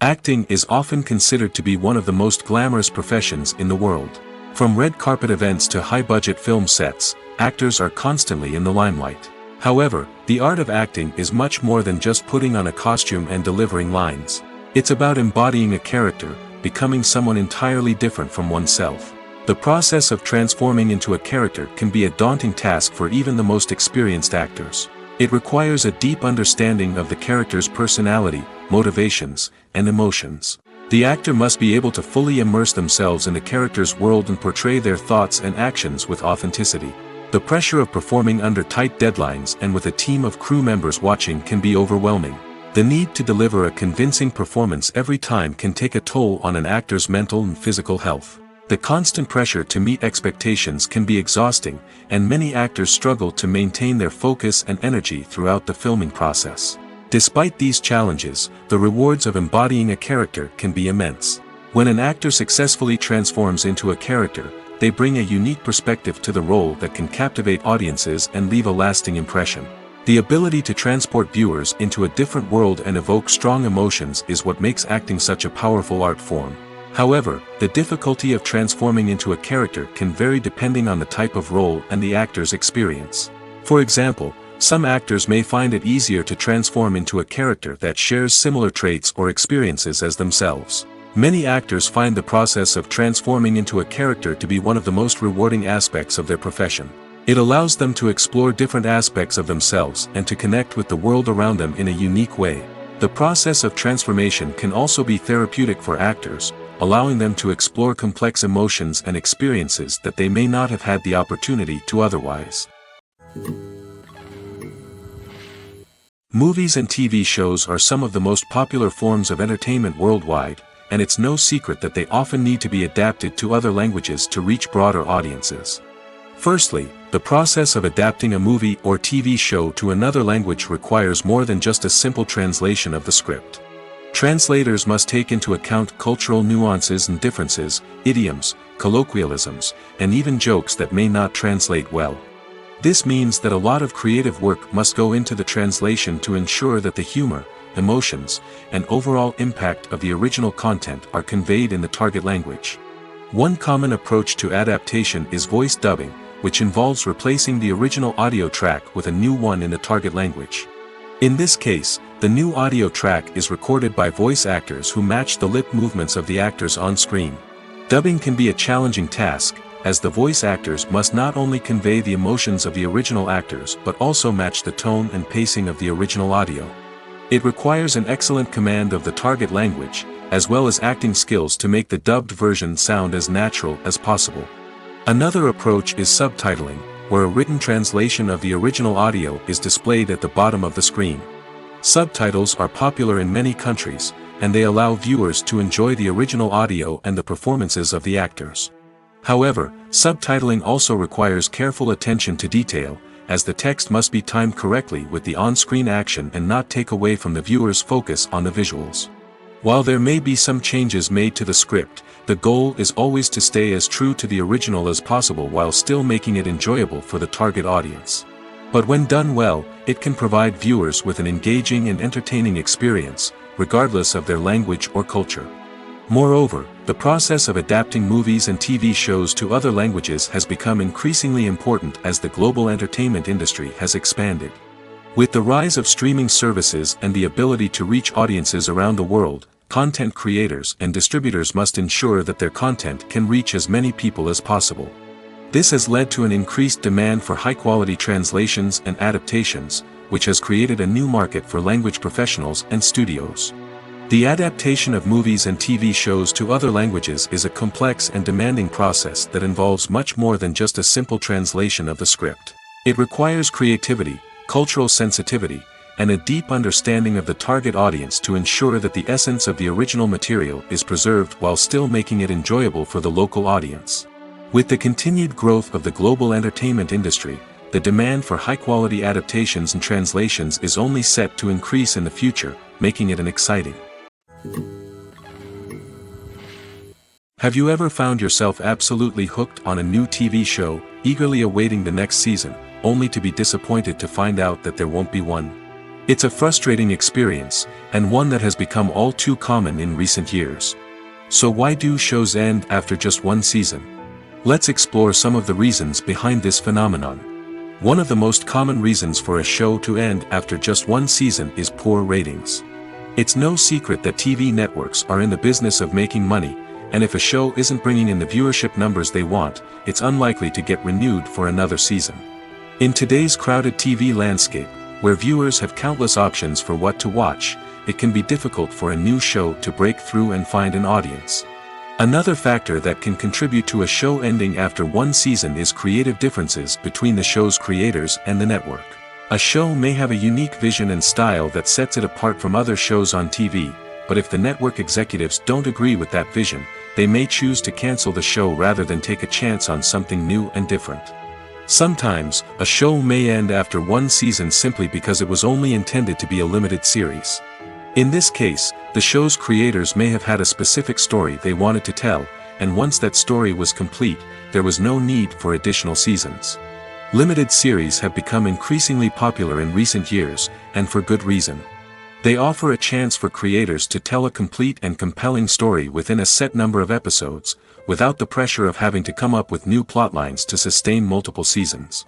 Acting is often considered to be one of the most glamorous professions in the world. From red carpet events to high-budget film sets, actors are constantly in the limelight. However, the art of acting is much more than just putting on a costume and delivering lines. It's about embodying a character, becoming someone entirely different from oneself. The process of transforming into a character can be a daunting task for even the most experienced actors. It requires a deep understanding of the character's personality, motivations, and emotions. The actor must be able to fully immerse themselves in the character's world and portray their thoughts and actions with authenticity. The pressure of performing under tight deadlines and with a team of crew members watching can be overwhelming. The need to deliver a convincing performance every time can take a toll on an actor's mental and physical health. The constant pressure to meet expectations can be exhausting, and many actors struggle to maintain their focus and energy throughout the filming process. Despite these challenges, the rewards of embodying a character can be immense. When an actor successfully transforms into a character, they bring a unique perspective to the role that can captivate audiences and leave a lasting impression. The ability to transport viewers into a different world and evoke strong emotions is what makes acting such a powerful art form. However, the difficulty of transforming into a character can vary depending on the type of role and the actor's experience. For example, some actors may find it easier to transform into a character that shares similar traits or experiences as themselves. Many actors find the process of transforming into a character to be one of the most rewarding aspects of their profession. It allows them to explore different aspects of themselves and to connect with the world around them in a unique way. The process of transformation can also be therapeutic for actors, allowing them to explore complex emotions and experiences that they may not have had the opportunity to otherwise. Movies and TV shows are some of the most popular forms of entertainment worldwide, and it's no secret that they often need to be adapted to other languages to reach broader audiences. Firstly, the process of adapting a movie or TV show to another language requires more than just a simple translation of the script. Translators must take into account cultural nuances and differences, idioms, colloquialisms, and even jokes that may not translate well. This means that a lot of creative work must go into the translation to ensure that the humor, emotions, and overall impact of the original content are conveyed in the target language. One common approach to adaptation is voice dubbing, which involves replacing the original audio track with a new one in the target language. In this case, the new audio track is recorded by voice actors who match the lip movements of the actors on screen. Dubbing can be a challenging task, as the voice actors must not only convey the emotions of the original actors but also match the tone and pacing of the original audio. It requires an excellent command of the target language, as well as acting skills to make the dubbed version sound as natural as possible. Another approach is subtitling, where a written translation of the original audio is displayed at the bottom of the screen. Subtitles are popular in many countries, and they allow viewers to enjoy the original audio and the performances of the actors. However, subtitling also requires careful attention to detail, as the text must be timed correctly with the on-screen action and not take away from the viewer's focus on the visuals. While there may be some changes made to the script, the goal is always to stay as true to the original as possible while still making it enjoyable for the target audience. But when done well, it can provide viewers with an engaging and entertaining experience, regardless of their language or culture. Moreover, the process of adapting movies and TV shows to other languages has become increasingly important as the global entertainment industry has expanded. With the rise of streaming services and the ability to reach audiences around the world, content creators and distributors must ensure that their content can reach as many people as possible. This has led to an increased demand for high-quality translations and adaptations, which has created a new market for language professionals and studios. The adaptation of movies and TV shows to other languages is a complex and demanding process that involves much more than just a simple translation of the script. It requires creativity, cultural sensitivity, and a deep understanding of the target audience to ensure that the essence of the original material is preserved while still making it enjoyable for the local audience. With the continued growth of the global entertainment industry, the demand for high-quality adaptations and translations is only set to increase in the future, making it an exciting. Have you ever found yourself absolutely hooked on a new TV show, eagerly awaiting the next season, only to be disappointed to find out that there won't be one? It's a frustrating experience, and one that has become all too common in recent years. So why do shows end after just one season? Let's explore some of the reasons behind this phenomenon. One of the most common reasons for a show to end after just one season is poor ratings. It's no secret that TV networks are in the business of making money, and if a show isn't bringing in the viewership numbers they want, it's unlikely to get renewed for another season. In today's crowded TV landscape, where viewers have countless options for what to watch, it can be difficult for a new show to break through and find an audience. Another factor that can contribute to a show ending after one season is creative differences between the show's creators and the network. A show may have a unique vision and style that sets it apart from other shows on TV, but if the network executives don't agree with that vision, they may choose to cancel the show rather than take a chance on something new and different. Sometimes, a show may end after one season simply because it was only intended to be a limited series. In this case, the show's creators may have had a specific story they wanted to tell, and once that story was complete, there was no need for additional seasons. Limited series have become increasingly popular in recent years, and for good reason. They offer a chance for creators to tell a complete and compelling story within a set number of episodes, without the pressure of having to come up with new plotlines to sustain multiple seasons.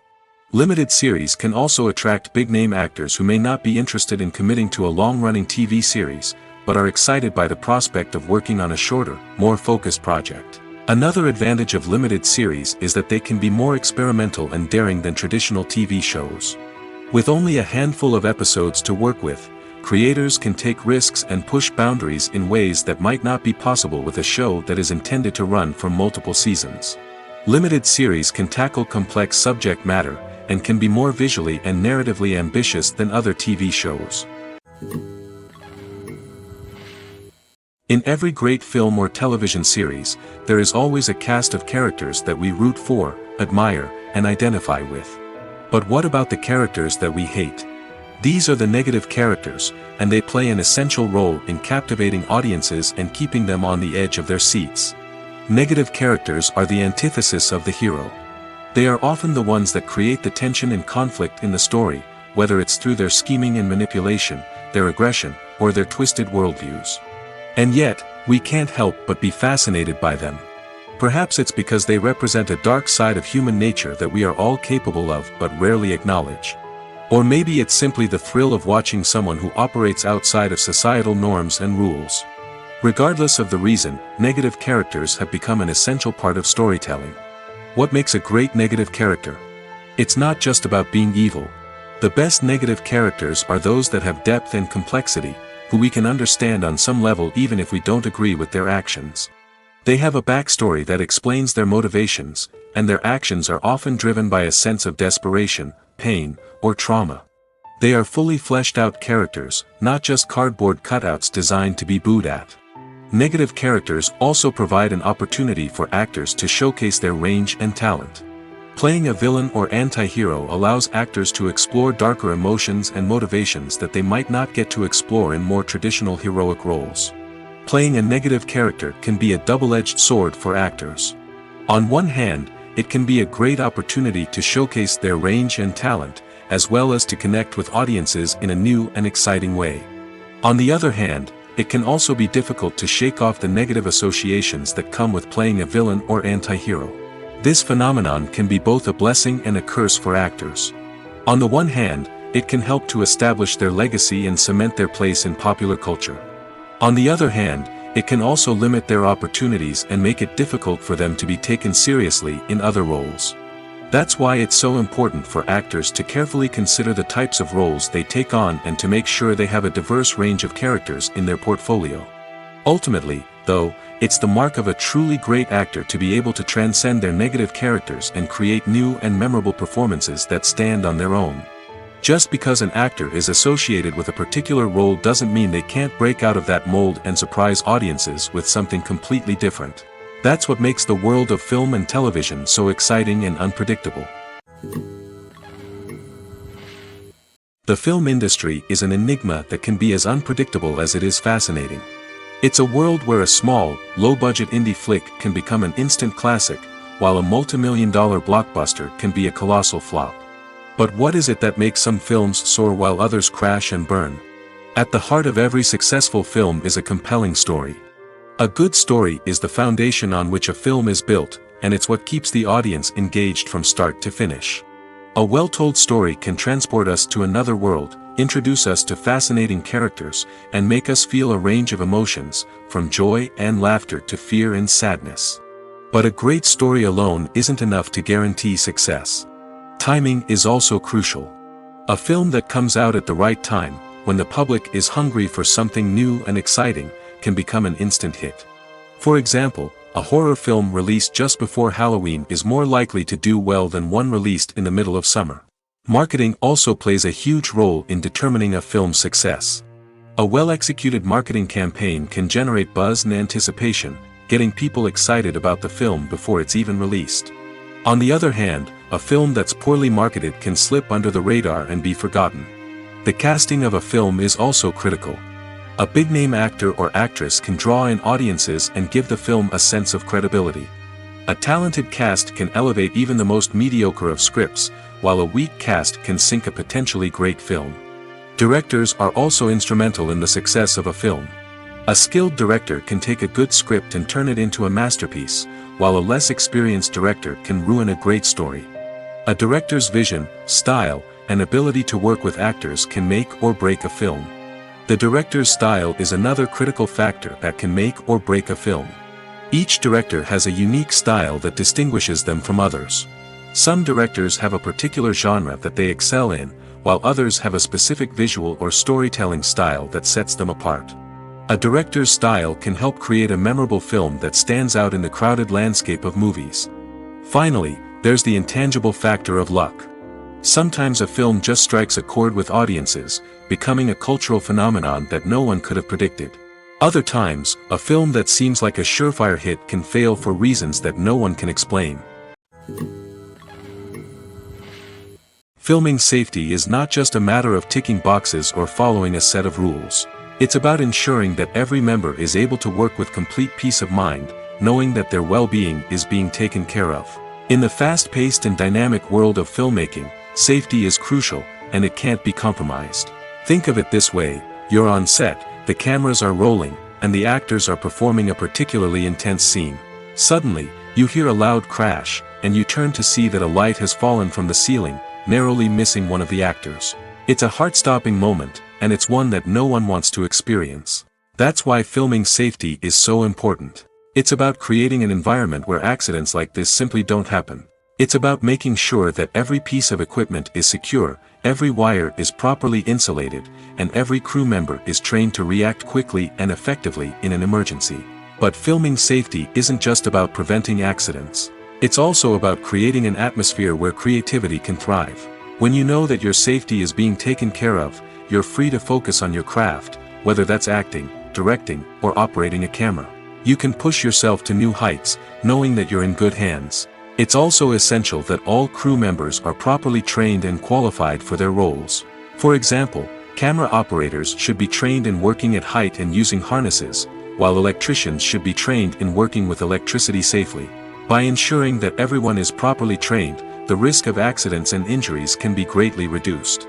Limited series can also attract big-name actors who may not be interested in committing to a long-running TV series, but are excited by the prospect of working on a shorter, more focused project. Another advantage of limited series is that they can be more experimental and daring than traditional TV shows. With only a handful of episodes to work with, creators can take risks and push boundaries in ways that might not be possible with a show that is intended to run for multiple seasons. Limited series can tackle complex subject matter, and can be more visually and narratively ambitious than other TV shows. In every great film or television series, there is always a cast of characters that we root for, admire, and identify with. But what about the characters that we hate? These are the negative characters, and they play an essential role in captivating audiences and keeping them on the edge of their seats. Negative characters are the antithesis of the hero. They are often the ones that create the tension and conflict in the story, whether it's through their scheming and manipulation, their aggression, or their twisted worldviews. And yet, we can't help but be fascinated by them. Perhaps it's because they represent a dark side of human nature that we are all capable of but rarely acknowledge. Or maybe it's simply the thrill of watching someone who operates outside of societal norms and rules. Regardless of the reason, negative characters have become an essential part of storytelling. What makes a great negative character? It's not just about being evil. The best negative characters are those that have depth and complexity, who we can understand on some level even if we don't agree with their actions. They have a backstory that explains their motivations, and their actions are often driven by a sense of desperation, pain, or trauma. They are fully fleshed out characters, not just cardboard cutouts designed to be booed at. Negative characters also provide an opportunity for actors to showcase their range and talent. Playing a villain or anti-hero allows actors to explore darker emotions and motivations that they might not get to explore in more traditional heroic roles. Playing a negative character can be a double-edged sword for actors. On one hand, it can be a great opportunity to showcase their range and talent, as well as to connect with audiences in a new and exciting way. On the other hand, it can also be difficult to shake off the negative associations that come with playing a villain or anti-hero. This phenomenon can be both a blessing and a curse for actors. On the one hand, it can help to establish their legacy and cement their place in popular culture. On the other hand, it can also limit their opportunities and make it difficult for them to be taken seriously in other roles. That's why it's so important for actors to carefully consider the types of roles they take on and to make sure they have a diverse range of characters in their portfolio. Ultimately, though, it's the mark of a truly great actor to be able to transcend their negative characters and create new and memorable performances that stand on their own. Just because an actor is associated with a particular role doesn't mean they can't break out of that mold and surprise audiences with something completely different. That's what makes the world of film and television so exciting and unpredictable. The film industry is an enigma that can be as unpredictable as it is fascinating. It's a world where a small, low-budget indie flick can become an instant classic, while a multi-million-dollar blockbuster can be a colossal flop. But what is it that makes some films soar while others crash and burn? At the heart of every successful film is a compelling story. A good story is the foundation on which a film is built, and it's what keeps the audience engaged from start to finish. A well-told story can transport us to another world, introduce us to fascinating characters, and make us feel a range of emotions, from joy and laughter to fear and sadness. But a great story alone isn't enough to guarantee success. Timing is also crucial. A film that comes out at the right time, when the public is hungry for something new and exciting, can become an instant hit. For example, a horror film released just before Halloween is more likely to do well than one released in the middle of summer. Marketing also plays a huge role in determining a film's success. A well-executed marketing campaign can generate buzz and anticipation, getting people excited about the film before it's even released. On the other hand, a film that's poorly marketed can slip under the radar and be forgotten. The casting of a film is also critical. A big-name actor or actress can draw in audiences and give the film a sense of credibility. A talented cast can elevate even the most mediocre of scripts, while a weak cast can sink a potentially great film. Directors are also instrumental in the success of a film. A skilled director can take a good script and turn it into a masterpiece, while a less experienced director can ruin a great story. A director's vision, style, and ability to work with actors can make or break a film. The director's style is another critical factor that can make or break a film. Each director has a unique style that distinguishes them from others. Some directors have a particular genre that they excel in, while others have a specific visual or storytelling style that sets them apart. A director's style can help create a memorable film that stands out in the crowded landscape of movies. Finally, there's the intangible factor of luck. Sometimes a film just strikes a chord with audiences, becoming a cultural phenomenon that no one could have predicted. Other times, a film that seems like a surefire hit can fail for reasons that no one can explain. Filming safety is not just a matter of ticking boxes or following a set of rules. It's about ensuring that every member is able to work with complete peace of mind, knowing that their well-being is being taken care of. In the fast-paced and dynamic world of filmmaking, safety is crucial, and it can't be compromised. Think of it this way: you're on set, the cameras are rolling, and the actors are performing a particularly intense scene. Suddenly, you hear a loud crash, and you turn to see that a light has fallen from the ceiling, narrowly missing one of the actors. It's a heart-stopping moment, and it's one that no one wants to experience. That's why filming safety is so important. It's about creating an environment where accidents like this simply don't happen. It's about making sure that every piece of equipment is secure, every wire is properly insulated, and every crew member is trained to react quickly and effectively in an emergency. But filming safety isn't just about preventing accidents. It's also about creating an atmosphere where creativity can thrive. When you know that your safety is being taken care of, you're free to focus on your craft, whether that's acting, directing, or operating a camera. You can push yourself to new heights, knowing that you're in good hands. It's also essential that all crew members are properly trained and qualified for their roles. For example, camera operators should be trained in working at height and using harnesses, while electricians should be trained in working with electricity safely. By ensuring that everyone is properly trained, the risk of accidents and injuries can be greatly reduced.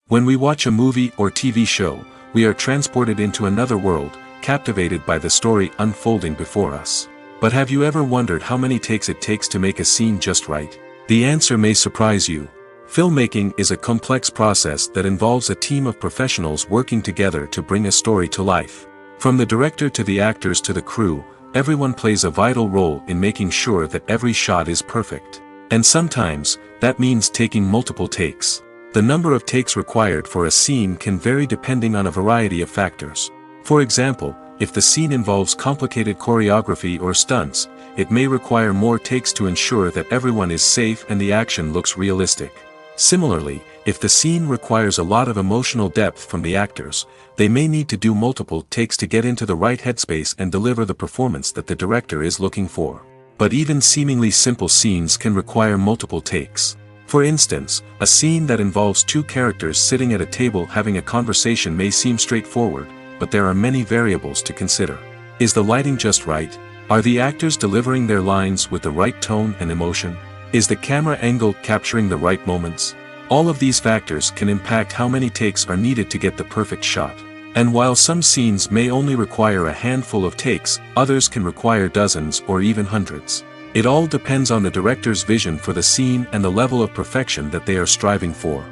When we watch a movie or TV show, we are transported into another world, captivated by the story unfolding before us. But have you ever wondered how many takes it takes to make a scene just right? The answer may surprise you. Filmmaking is a complex process that involves a team of professionals working together to bring a story to life. From the director to the actors to the crew, everyone plays a vital role in making sure that every shot is perfect. And sometimes, that means taking multiple takes. The number of takes required for a scene can vary depending on a variety of factors. For example, if the scene involves complicated choreography or stunts, it may require more takes to ensure that everyone is safe and the action looks realistic. Similarly, if the scene requires a lot of emotional depth from the actors, they may need to do multiple takes to get into the right headspace and deliver the performance that the director is looking for. But even seemingly simple scenes can require multiple takes. For instance, a scene that involves two characters sitting at a table having a conversation may seem straightforward, but there are many variables to consider. Is the lighting just right? Are the actors delivering their lines with the right tone and emotion? Is the camera angle capturing the right moments? All of these factors can impact how many takes are needed to get the perfect shot. And while some scenes may only require a handful of takes, others can require dozens or even hundreds. It all depends on the director's vision for the scene and the level of perfection that they are striving for.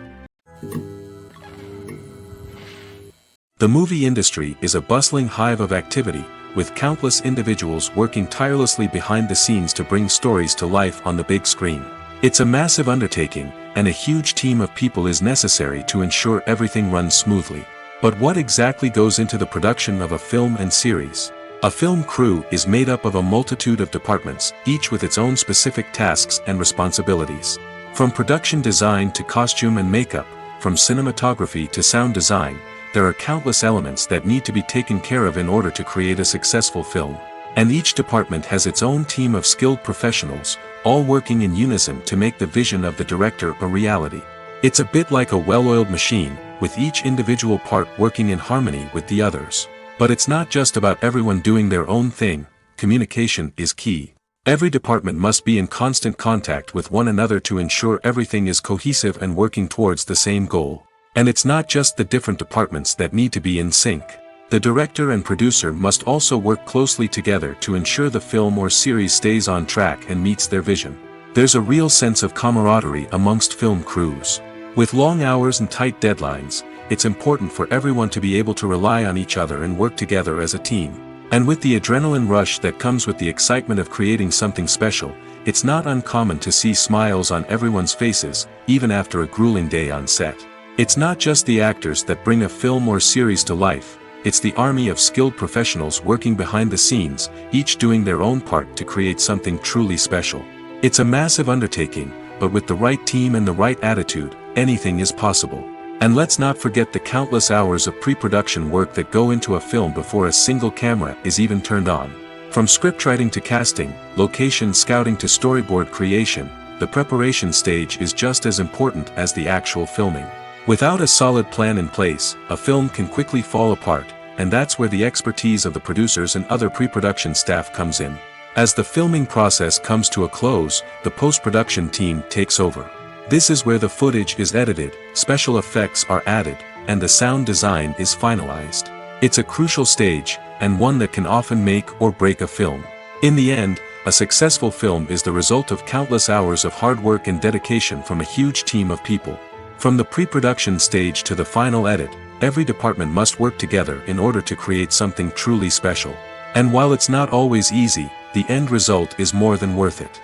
The movie industry is a bustling hive of activity, with countless individuals working tirelessly behind the scenes to bring stories to life on the big screen. It's a massive undertaking, and a huge team of people is necessary to ensure everything runs smoothly. But what exactly goes into the production of a film and series? A film crew is made up of a multitude of departments, each with its own specific tasks and responsibilities. From production design to costume and makeup, from cinematography to sound design, there are countless elements that need to be taken care of in order to create a successful film. And each department has its own team of skilled professionals, all working in unison to make the vision of the director a reality. It's a bit like a well-oiled machine, with each individual part working in harmony with the others. But it's not just about everyone doing their own thing. Communication is key. Every department must be in constant contact with one another to ensure everything is cohesive and working towards the same goal. And it's not just the different departments that need to be in sync. The director and producer must also work closely together to ensure the film or series stays on track and meets their vision. There's a real sense of camaraderie amongst film crews. With long hours and tight deadlines, it's important for everyone to be able to rely on each other and work together as a team. And with the adrenaline rush that comes with the excitement of creating something special, it's not uncommon to see smiles on everyone's faces, even after a grueling day on set. It's not just the actors that bring a film or series to life, it's the army of skilled professionals working behind the scenes, each doing their own part to create something truly special. It's a massive undertaking, but with the right team and the right attitude, anything is possible. And let's not forget the countless hours of pre-production work that go into a film before a single camera is even turned on. From scriptwriting to casting, location scouting to storyboard creation, the preparation stage is just as important as the actual filming. Without a solid plan in place, a film can quickly fall apart, and that's where the expertise of the producers and other pre-production staff comes in. As the filming process comes to a close, the post-production team takes over. This is where the footage is edited, special effects are added, and the sound design is finalized. It's a crucial stage, and one that can often make or break a film. In the end, a successful film is the result of countless hours of hard work and dedication from a huge team of people. From the pre-production stage to the final edit, every department must work together in order to create something truly special. And while it's not always easy, the end result is more than worth it.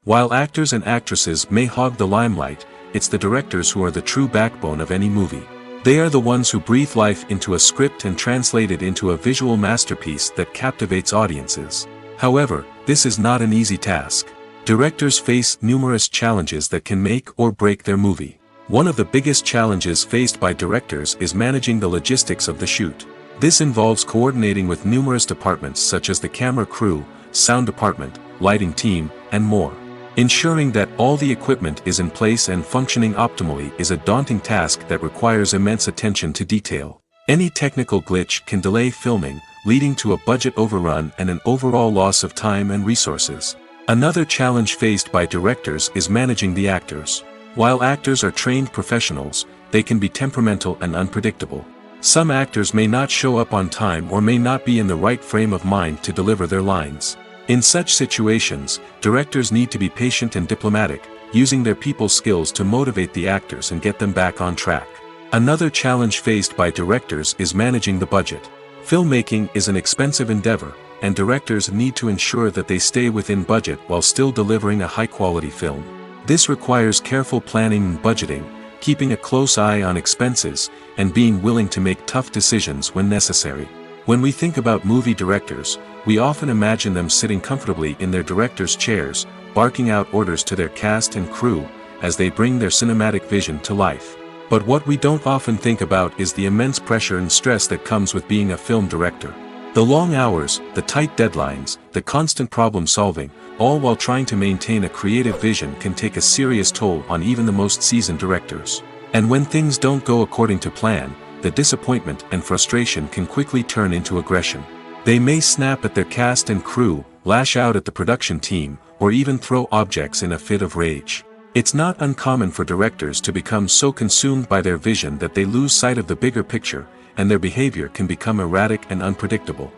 While actors and actresses may hog the limelight, it's the directors who are the true backbone of any movie. They are the ones who breathe life into a script and translate it into a visual masterpiece that captivates audiences. However, this is not an easy task. Directors face numerous challenges that can make or break their movie. One of the biggest challenges faced by directors is managing the logistics of the shoot. This involves coordinating with numerous departments such as the camera crew, sound department, lighting team, and more. Ensuring that all the equipment is in place and functioning optimally is a daunting task that requires immense attention to detail. Any technical glitch can delay filming, leading to a budget overrun and an overall loss of time and resources. Another challenge faced by directors is managing the actors. While actors are trained professionals, they can be temperamental and unpredictable. Some actors may not show up on time or may not be in the right frame of mind to deliver their lines. In such situations, directors need to be patient and diplomatic, using their people skills to motivate the actors and get them back on track. Another challenge faced by directors is managing the budget. Filmmaking is an expensive endeavor, and directors need to ensure that they stay within budget while still delivering a high-quality film. This requires careful planning and budgeting, keeping a close eye on expenses, and being willing to make tough decisions when necessary. When we think about movie directors, we often imagine them sitting comfortably in their director's chairs, barking out orders to their cast and crew, as they bring their cinematic vision to life. But what we don't often think about is the immense pressure and stress that comes with being a film director. The long hours, the tight deadlines, the constant problem solving, all while trying to maintain a creative vision can take a serious toll on even the most seasoned directors. And when things don't go according to plan, the disappointment and frustration can quickly turn into aggression. They may snap at their cast and crew, lash out at the production team, or even throw objects in a fit of rage. It's not uncommon for directors to become so consumed by their vision that they lose sight of the bigger picture, and their behavior can become erratic and unpredictable.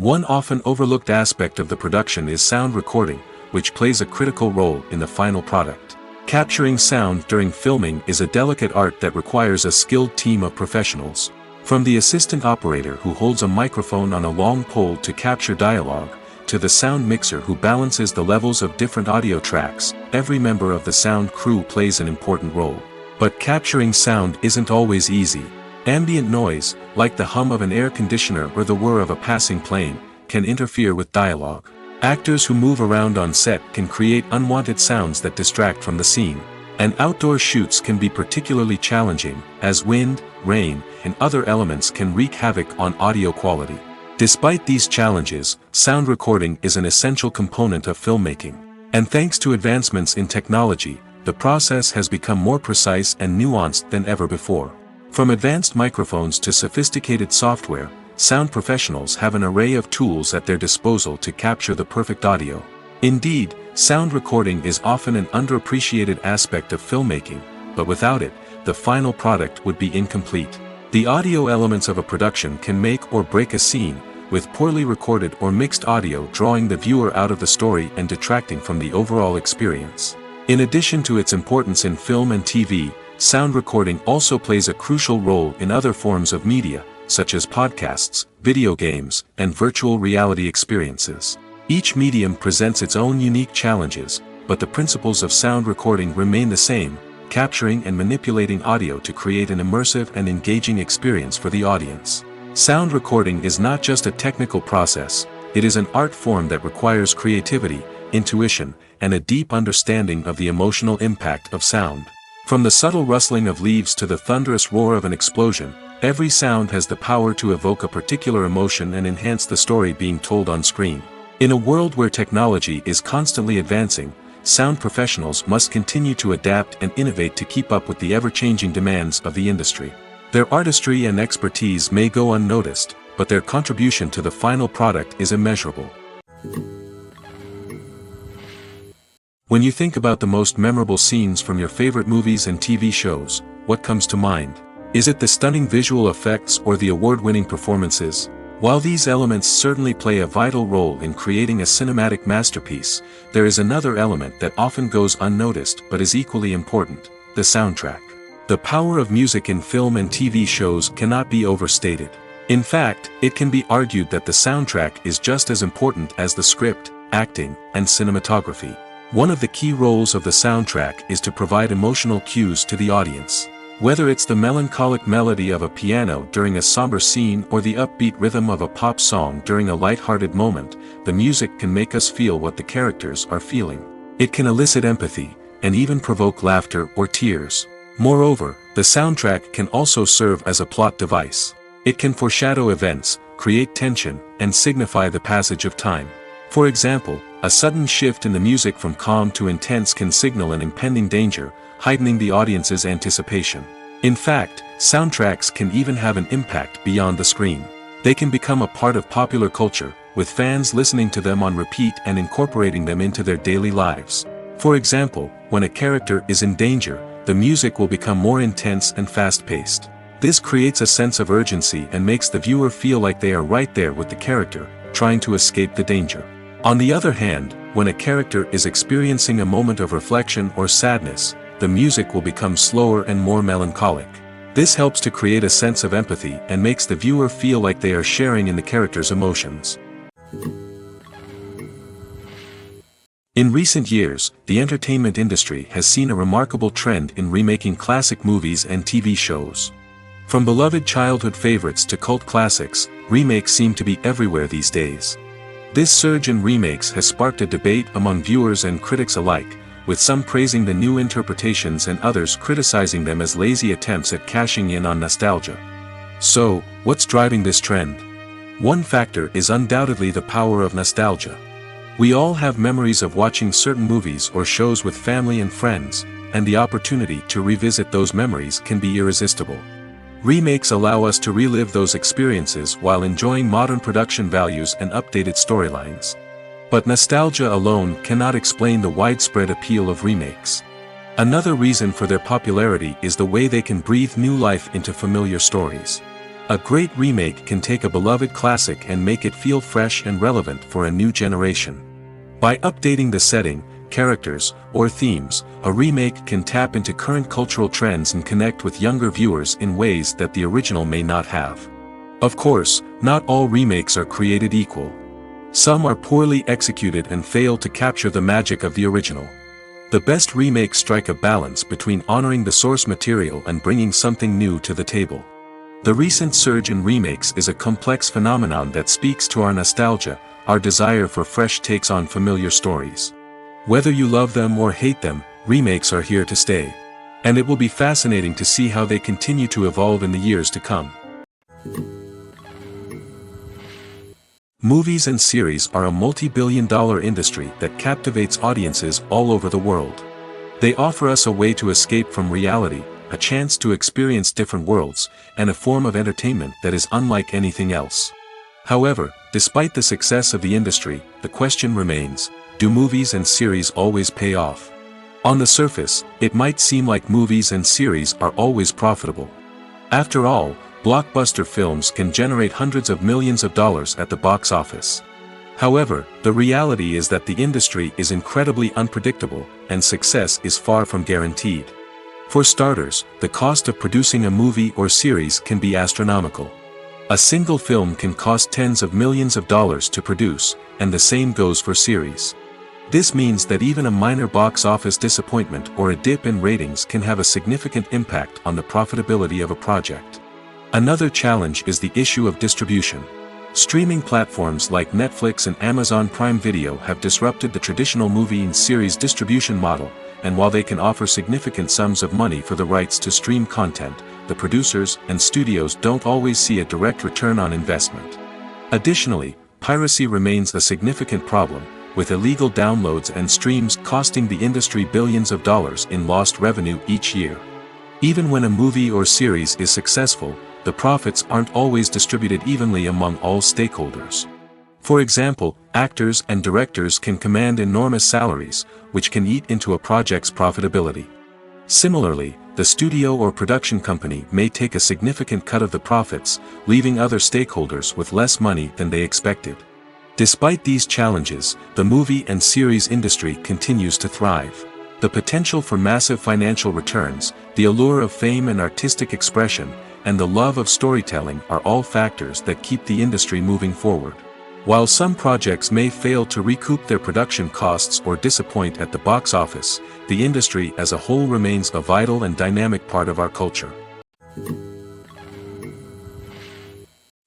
One often overlooked aspect of the production is sound recording, which plays a critical role in the final product. Capturing sound during filming is a delicate art that requires a skilled team of professionals. From the assistant operator who holds a microphone on a long pole to capture dialogue, to the sound mixer who balances the levels of different audio tracks, every member of the sound crew plays an important role. But capturing sound isn't always easy. Ambient noise, like the hum of an air conditioner or the whir of a passing plane, can interfere with dialogue. Actors who move around on set can create unwanted sounds that distract from the scene. And outdoor shoots can be particularly challenging, as wind, rain, and other elements can wreak havoc on audio quality. Despite these challenges, sound recording is an essential component of filmmaking. And thanks to advancements in technology, the process has become more precise and nuanced than ever before. From advanced microphones to sophisticated software, sound professionals have an array of tools at their disposal to capture the perfect audio. Indeed, sound recording is often an underappreciated aspect of filmmaking, but without it, the final product would be incomplete. The audio elements of a production can make or break a scene, with poorly recorded or mixed audio drawing the viewer out of the story and detracting from the overall experience. In addition to its importance in film and TV, sound recording also plays a crucial role in other forms of media, such as podcasts, video games, and virtual reality experiences. Each medium presents its own unique challenges, but the principles of sound recording remain the same, capturing and manipulating audio to create an immersive and engaging experience for the audience. Sound recording is not just a technical process, it is an art form that requires creativity, intuition, and a deep understanding of the emotional impact of sound. From the subtle rustling of leaves to the thunderous roar of an explosion, every sound has the power to evoke a particular emotion and enhance the story being told on screen. In a world where technology is constantly advancing, sound professionals must continue to adapt and innovate to keep up with the ever-changing demands of the industry. Their artistry and expertise may go unnoticed, but their contribution to the final product is immeasurable. When you think about the most memorable scenes from your favorite movies and TV shows, what comes to mind? Is it the stunning visual effects or the award-winning performances? While these elements certainly play a vital role in creating a cinematic masterpiece, there is another element that often goes unnoticed but is equally important: the soundtrack. The power of music in film and TV shows cannot be overstated. In fact, it can be argued that the soundtrack is just as important as the script, acting, and cinematography. One of the key roles of the soundtrack is to provide emotional cues to the audience. Whether it's the melancholic melody of a piano during a somber scene or the upbeat rhythm of a pop song during a light-hearted moment, the music can make us feel what the characters are feeling. It can elicit empathy, and even provoke laughter or tears. Moreover, the soundtrack can also serve as a plot device. It can foreshadow events, create tension, and signify the passage of time. For example, a sudden shift in the music from calm to intense can signal an impending danger, heightening the audience's anticipation. In fact, soundtracks can even have an impact beyond the screen. They can become a part of popular culture, with fans listening to them on repeat and incorporating them into their daily lives. For example, when a character is in danger, the music will become more intense and fast-paced. This creates a sense of urgency and makes the viewer feel like they are right there with the character, trying to escape the danger. On the other hand, when a character is experiencing a moment of reflection or sadness, the music will become slower and more melancholic. This helps to create a sense of empathy and makes the viewer feel like they are sharing in the character's emotions. In recent years, the entertainment industry has seen a remarkable trend in remaking classic movies and TV shows. From beloved childhood favorites to cult classics, remakes seem to be everywhere these days. This surge in remakes has sparked a debate among viewers and critics alike, with some praising the new interpretations and others criticizing them as lazy attempts at cashing in on nostalgia. So, what's driving this trend? One factor is undoubtedly the power of nostalgia. We all have memories of watching certain movies or shows with family and friends, and the opportunity to revisit those memories can be irresistible. Remakes allow us to relive those experiences while enjoying modern production values and updated storylines. But nostalgia alone cannot explain the widespread appeal of remakes. Another reason for their popularity is the way they can breathe new life into familiar stories. A great remake can take a beloved classic and make it feel fresh and relevant for a new generation. By updating the setting, characters, or themes, a remake can tap into current cultural trends and connect with younger viewers in ways that the original may not have. Of course, not all remakes are created equal. Some are poorly executed and fail to capture the magic of the original. The best remakes strike a balance between honoring the source material and bringing something new to the table. The recent surge in remakes is a complex phenomenon that speaks to our nostalgia, our desire for fresh takes on familiar stories. Whether you love them or hate them, remakes are here to stay. And it will be fascinating to see how they continue to evolve in the years to come. Movies and series are a multi-billion-dollar industry that captivates audiences all over the world. They offer us a way to escape from reality, a chance to experience different worlds, and a form of entertainment that is unlike anything else. However, despite the success of the industry, the question remains, do movies and series always pay off? On the surface, it might seem like movies and series are always profitable. After all, blockbuster films can generate hundreds of millions of dollars at the box office. However, the reality is that the industry is incredibly unpredictable, and success is far from guaranteed. For starters, the cost of producing a movie or series can be astronomical. A single film can cost tens of millions of dollars to produce, and the same goes for series. This means that even a minor box office disappointment or a dip in ratings can have a significant impact on the profitability of a project. Another challenge is the issue of distribution. Streaming platforms like Netflix and Amazon Prime Video have disrupted the traditional movie and series distribution model, and while they can offer significant sums of money for the rights to stream content, the producers and studios don't always see a direct return on investment. Additionally, piracy remains a significant problem, with illegal downloads and streams costing the industry billions of dollars in lost revenue each year. Even when a movie or series is successful, the profits aren't always distributed evenly among all stakeholders. For example, actors and directors can command enormous salaries, which can eat into a project's profitability. Similarly, the studio or production company may take a significant cut of the profits, leaving other stakeholders with less money than they expected. Despite these challenges, the movie and series industry continues to thrive. The potential for massive financial returns, the allure of fame and artistic expression, and the love of storytelling are all factors that keep the industry moving forward. While some projects may fail to recoup their production costs or disappoint at the box office, the industry as a whole remains a vital and dynamic part of our culture.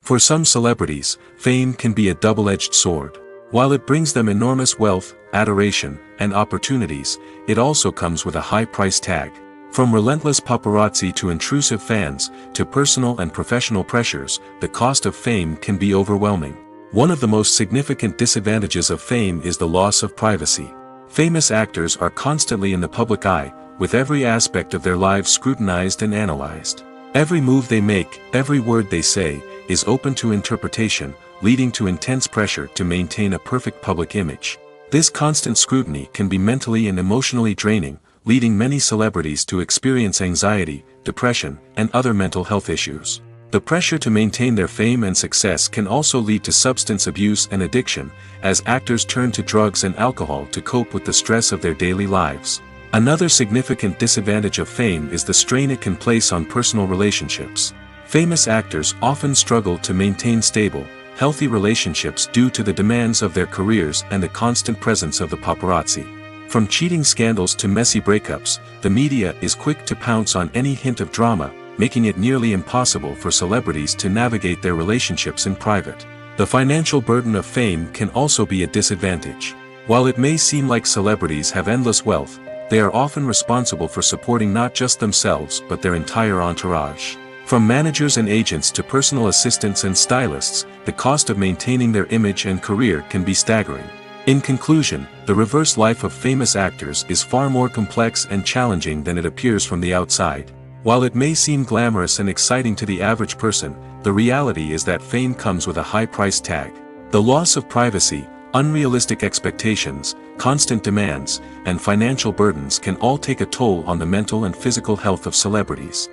For some celebrities, fame can be a double-edged sword. While it brings them enormous wealth, adoration, and opportunities, it also comes with a high price tag. From relentless paparazzi to intrusive fans, to personal and professional pressures, the cost of fame can be overwhelming. One of the most significant disadvantages of fame is the loss of privacy. Famous actors are constantly in the public eye, with every aspect of their lives scrutinized and analyzed. Every move they make, every word they say, is open to interpretation, leading to intense pressure to maintain a perfect public image. This constant scrutiny can be mentally and emotionally draining, leading many celebrities to experience anxiety, depression, and other mental health issues. The pressure to maintain their fame and success can also lead to substance abuse and addiction, as actors turn to drugs and alcohol to cope with the stress of their daily lives. Another significant disadvantage of fame is the strain it can place on personal relationships. Famous actors often struggle to maintain stable, healthy relationships due to the demands of their careers and the constant presence of the paparazzi. From cheating scandals to messy breakups, the media is quick to pounce on any hint of drama, making it nearly impossible for celebrities to navigate their relationships in private. The financial burden of fame can also be a disadvantage. While it may seem like celebrities have endless wealth, they are often responsible for supporting not just themselves but their entire entourage. From managers and agents to personal assistants and stylists, the cost of maintaining their image and career can be staggering. In conclusion, the reverse life of famous actors is far more complex and challenging than it appears from the outside. While it may seem glamorous and exciting to the average person, the reality is that fame comes with a high price tag. The loss of privacy, unrealistic expectations, constant demands, and financial burdens can all take a toll on the mental and physical health of celebrities.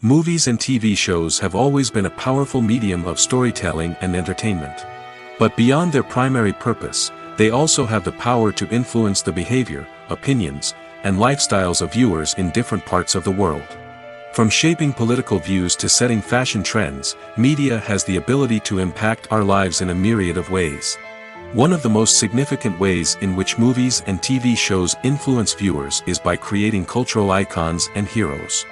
Movies and TV shows have always been a powerful medium of storytelling and entertainment. But beyond their primary purpose, they also have the power to influence the behavior, opinions, and lifestyles of viewers in different parts of the world. From shaping political views to setting fashion trends, media has the ability to impact our lives in a myriad of ways. One of the most significant ways in which movies and TV shows influence viewers is by creating cultural icons and heroes.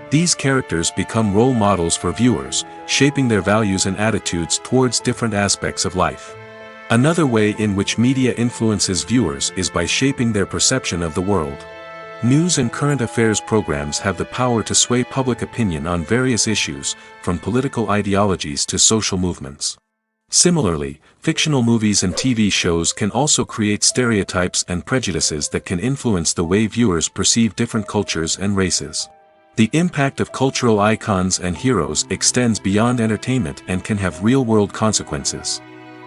These characters become role models for viewers, shaping their values and attitudes towards different aspects of life. Another way in which media influences viewers is by shaping their perception of the world. News and current affairs programs have the power to sway public opinion on various issues, from political ideologies to social movements. Similarly, fictional movies and TV shows can also create stereotypes and prejudices that can influence the way viewers perceive different cultures and races. The impact of cultural icons and heroes extends beyond entertainment and can have real-world consequences.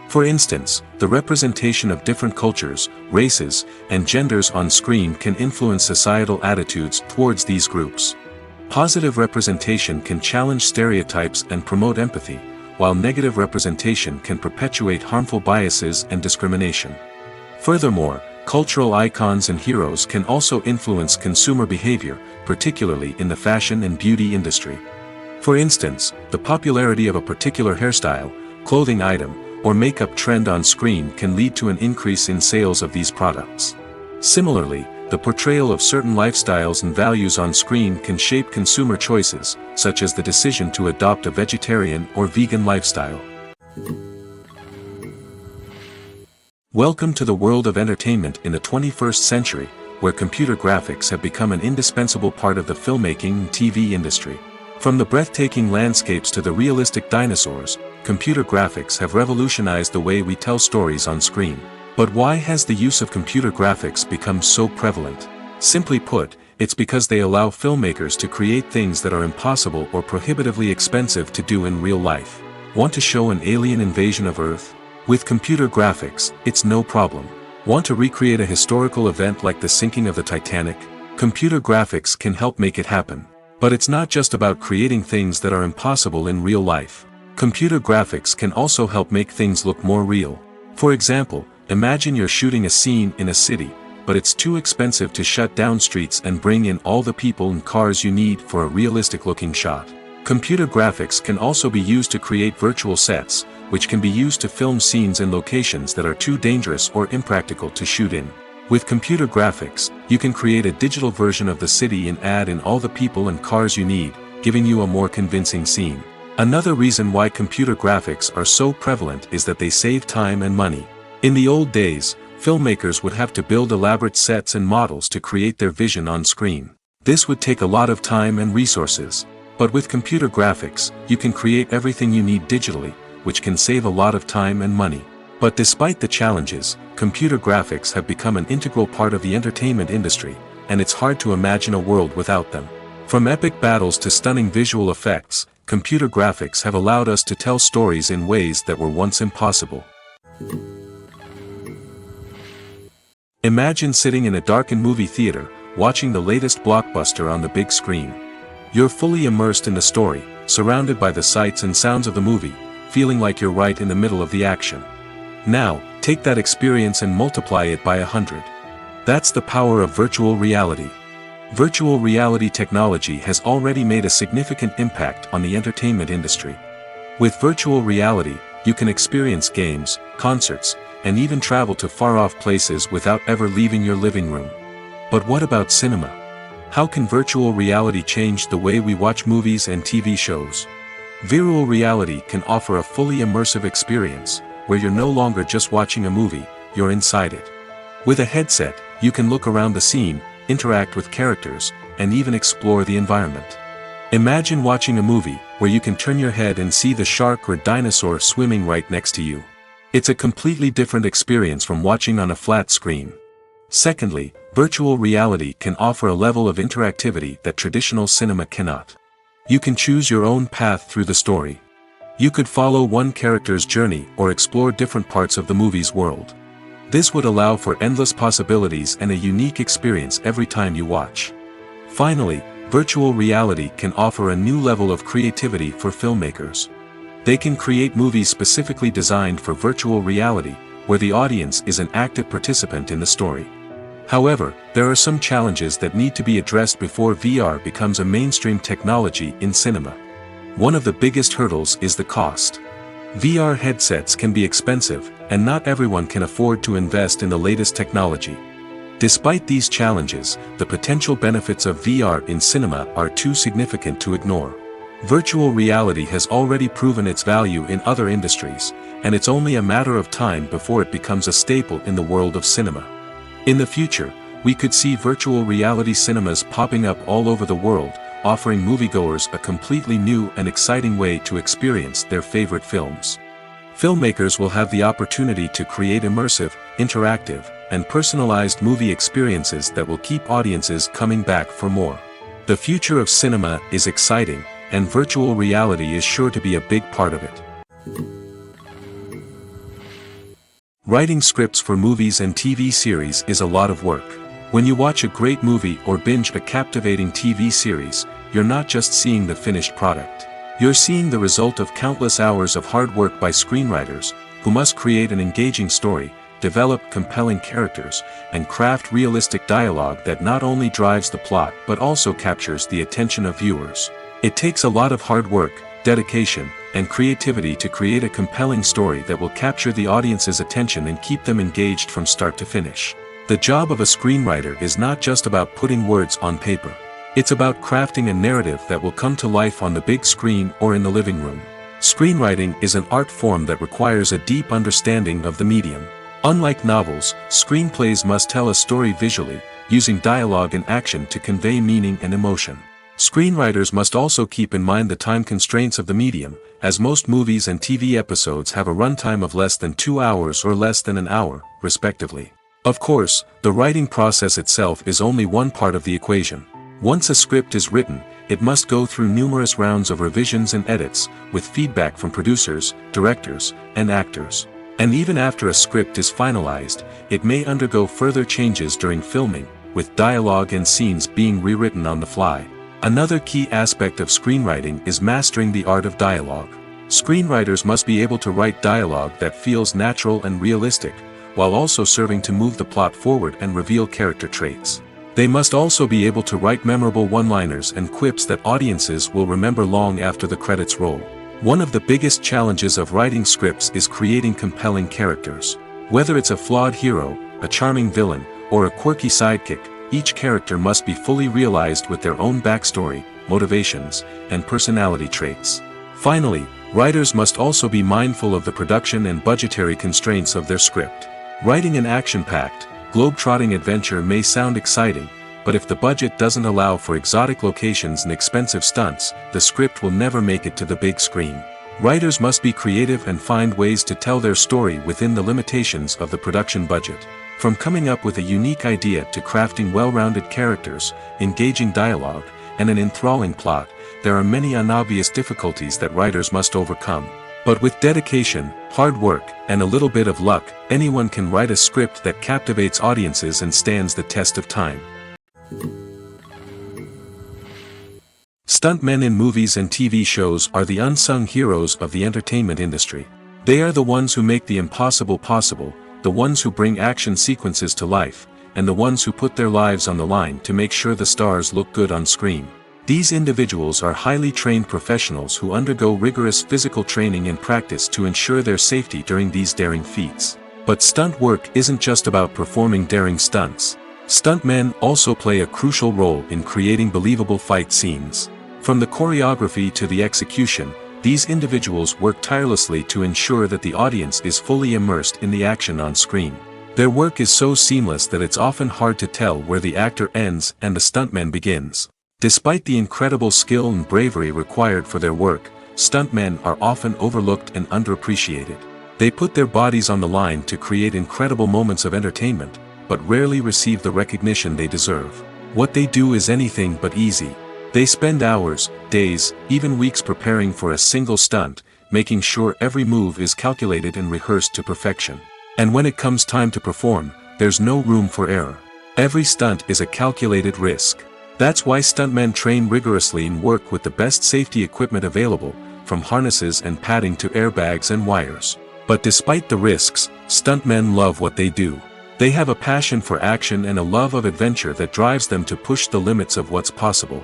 For instance, the representation of different cultures, races, and genders on screen can influence societal attitudes towards these groups. Positive representation can challenge stereotypes and promote empathy, while negative representation can perpetuate harmful biases and discrimination. Furthermore, cultural icons and heroes can also influence consumer behavior, particularly in the fashion and beauty industry. For instance, the popularity of a particular hairstyle, clothing item, or makeup trend on screen can lead to an increase in sales of these products. Similarly, the portrayal of certain lifestyles and values on screen can shape consumer choices, such as the decision to adopt a vegetarian or vegan lifestyle. Welcome to the world of entertainment in the 21st century, where computer graphics have become an indispensable part of the filmmaking and TV industry. From the breathtaking landscapes to the realistic dinosaurs, computer graphics have revolutionized the way we tell stories on screen. But why has the use of computer graphics become so prevalent? Simply put, it's because they allow filmmakers to create things that are impossible or prohibitively expensive to do in real life. Want to show an alien invasion of Earth? With computer graphics, it's no problem. Want to recreate a historical event like the sinking of the Titanic? Computer graphics can help make it happen. But it's not just about creating things that are impossible in real life. Computer graphics can also help make things look more real. For example, imagine you're shooting a scene in a city, but it's too expensive to shut down streets and bring in all the people and cars you need for a realistic-looking shot. Computer graphics can also be used to create virtual sets, which can be used to film scenes in locations that are too dangerous or impractical to shoot in. With computer graphics, you can create a digital version of the city and add in all the people and cars you need, giving you a more convincing scene. Another reason why computer graphics are so prevalent is that they save time and money. In the old days, filmmakers would have to build elaborate sets and models to create their vision on screen. This would take a lot of time and resources. But with computer graphics, you can create everything you need digitally, which can save a lot of time and money. But despite the challenges, computer graphics have become an integral part of the entertainment industry, and it's hard to imagine a world without them. From epic battles to stunning visual effects, computer graphics have allowed us to tell stories in ways that were once impossible. Imagine sitting in a darkened movie theater, watching the latest blockbuster on the big screen. You're fully immersed in the story, surrounded by the sights and sounds of the movie, feeling like you're right in the middle of the action. Now, take that experience and multiply it by 100. That's the power of virtual reality. Virtual reality technology has already made a significant impact on the entertainment industry. With virtual reality, you can experience games, concerts, and even travel to far-off places without ever leaving your living room. But what about cinema? How can virtual reality change the way we watch movies and TV shows? Virtual reality can offer a fully immersive experience, where you're no longer just watching a movie, you're inside it. With a headset, you can look around the scene, interact with characters, and even explore the environment. Imagine watching a movie, where you can turn your head and see the shark or dinosaur swimming right next to you. It's a completely different experience from watching on a flat screen. Secondly, virtual reality can offer a level of interactivity that traditional cinema cannot. You can choose your own path through the story. You could follow one character's journey or explore different parts of the movie's world. This would allow for endless possibilities and a unique experience every time you watch. Finally, virtual reality can offer a new level of creativity for filmmakers. They can create movies specifically designed for virtual reality, where the audience is an active participant in the story. However, there are some challenges that need to be addressed before VR becomes a mainstream technology in cinema. One of the biggest hurdles is the cost. VR headsets can be expensive, and not everyone can afford to invest in the latest technology. Despite these challenges, the potential benefits of VR in cinema are too significant to ignore. Virtual reality has already proven its value in other industries, and it's only a matter of time before it becomes a staple in the world of cinema. In the future, we could see virtual reality cinemas popping up all over the world, offering moviegoers a completely new and exciting way to experience their favorite films. Filmmakers will have the opportunity to create immersive, interactive, and personalized movie experiences that will keep audiences coming back for more. The future of cinema is exciting, and virtual reality is sure to be a big part of it. Writing scripts for movies and TV series is a lot of work. When you watch a great movie or binge a captivating TV series, you're not just seeing the finished product. You're seeing the result of countless hours of hard work by screenwriters, who must create an engaging story, develop compelling characters, and craft realistic dialogue that not only drives the plot but also captures the attention of viewers. It takes a lot of hard work, dedication, and creativity to create a compelling story that will capture the audience's attention and keep them engaged from start to finish. The job of a screenwriter is not just about putting words on paper. It's about crafting a narrative that will come to life on the big screen or in the living room. Screenwriting is an art form that requires a deep understanding of the medium. Unlike novels, screenplays must tell a story visually, using dialogue and action to convey meaning and emotion. Screenwriters must also keep in mind the time constraints of the medium, as most movies and TV episodes have a runtime of less than 2 hours or less than an hour, respectively. Of course, the writing process itself is only one part of the equation. Once a script is written, it must go through numerous rounds of revisions and edits, with feedback from producers, directors, and actors. And even after a script is finalized, it may undergo further changes during filming, with dialogue and scenes being rewritten on the fly. Another key aspect of screenwriting is mastering the art of dialogue. Screenwriters must be able to write dialogue that feels natural and realistic, while also serving to move the plot forward and reveal character traits. They must also be able to write memorable one-liners and quips that audiences will remember long after the credits roll. One of the biggest challenges of writing scripts is creating compelling characters. Whether it's a flawed hero, a charming villain, or a quirky sidekick, each character must be fully realized with their own backstory, motivations, and personality traits. Finally, writers must also be mindful of the production and budgetary constraints of their script. Writing an action-packed, globe-trotting adventure may sound exciting, but if the budget doesn't allow for exotic locations and expensive stunts, the script will never make it to the big screen. Writers must be creative and find ways to tell their story within the limitations of the production budget. From coming up with a unique idea to crafting well-rounded characters, engaging dialogue, and an enthralling plot, there are many unobvious difficulties that writers must overcome. But with dedication, hard work, and a little bit of luck, anyone can write a script that captivates audiences and stands the test of time. Stuntmen in movies and TV shows are the unsung heroes of the entertainment industry. They are the ones who make the impossible possible, the ones who bring action sequences to life, and the ones who put their lives on the line to make sure the stars look good on screen. These individuals are highly trained professionals who undergo rigorous physical training and practice to ensure their safety during these daring feats. But stunt work isn't just about performing daring stunts. Stuntmen also play a crucial role in creating believable fight scenes. From the choreography to the execution, these individuals work tirelessly to ensure that the audience is fully immersed in the action on screen. Their work is so seamless that it's often hard to tell where the actor ends and the stuntman begins. Despite the incredible skill and bravery required for their work, stuntmen are often overlooked and underappreciated. They put their bodies on the line to create incredible moments of entertainment, but rarely receive the recognition they deserve. What they do is anything but easy. They spend hours, days, even weeks preparing for a single stunt, making sure every move is calculated and rehearsed to perfection. And when it comes time to perform, there's no room for error. Every stunt is a calculated risk. That's why stuntmen train rigorously and work with the best safety equipment available, from harnesses and padding to airbags and wires. But despite the risks, stuntmen love what they do. They have a passion for action and a love of adventure that drives them to push the limits of what's possible.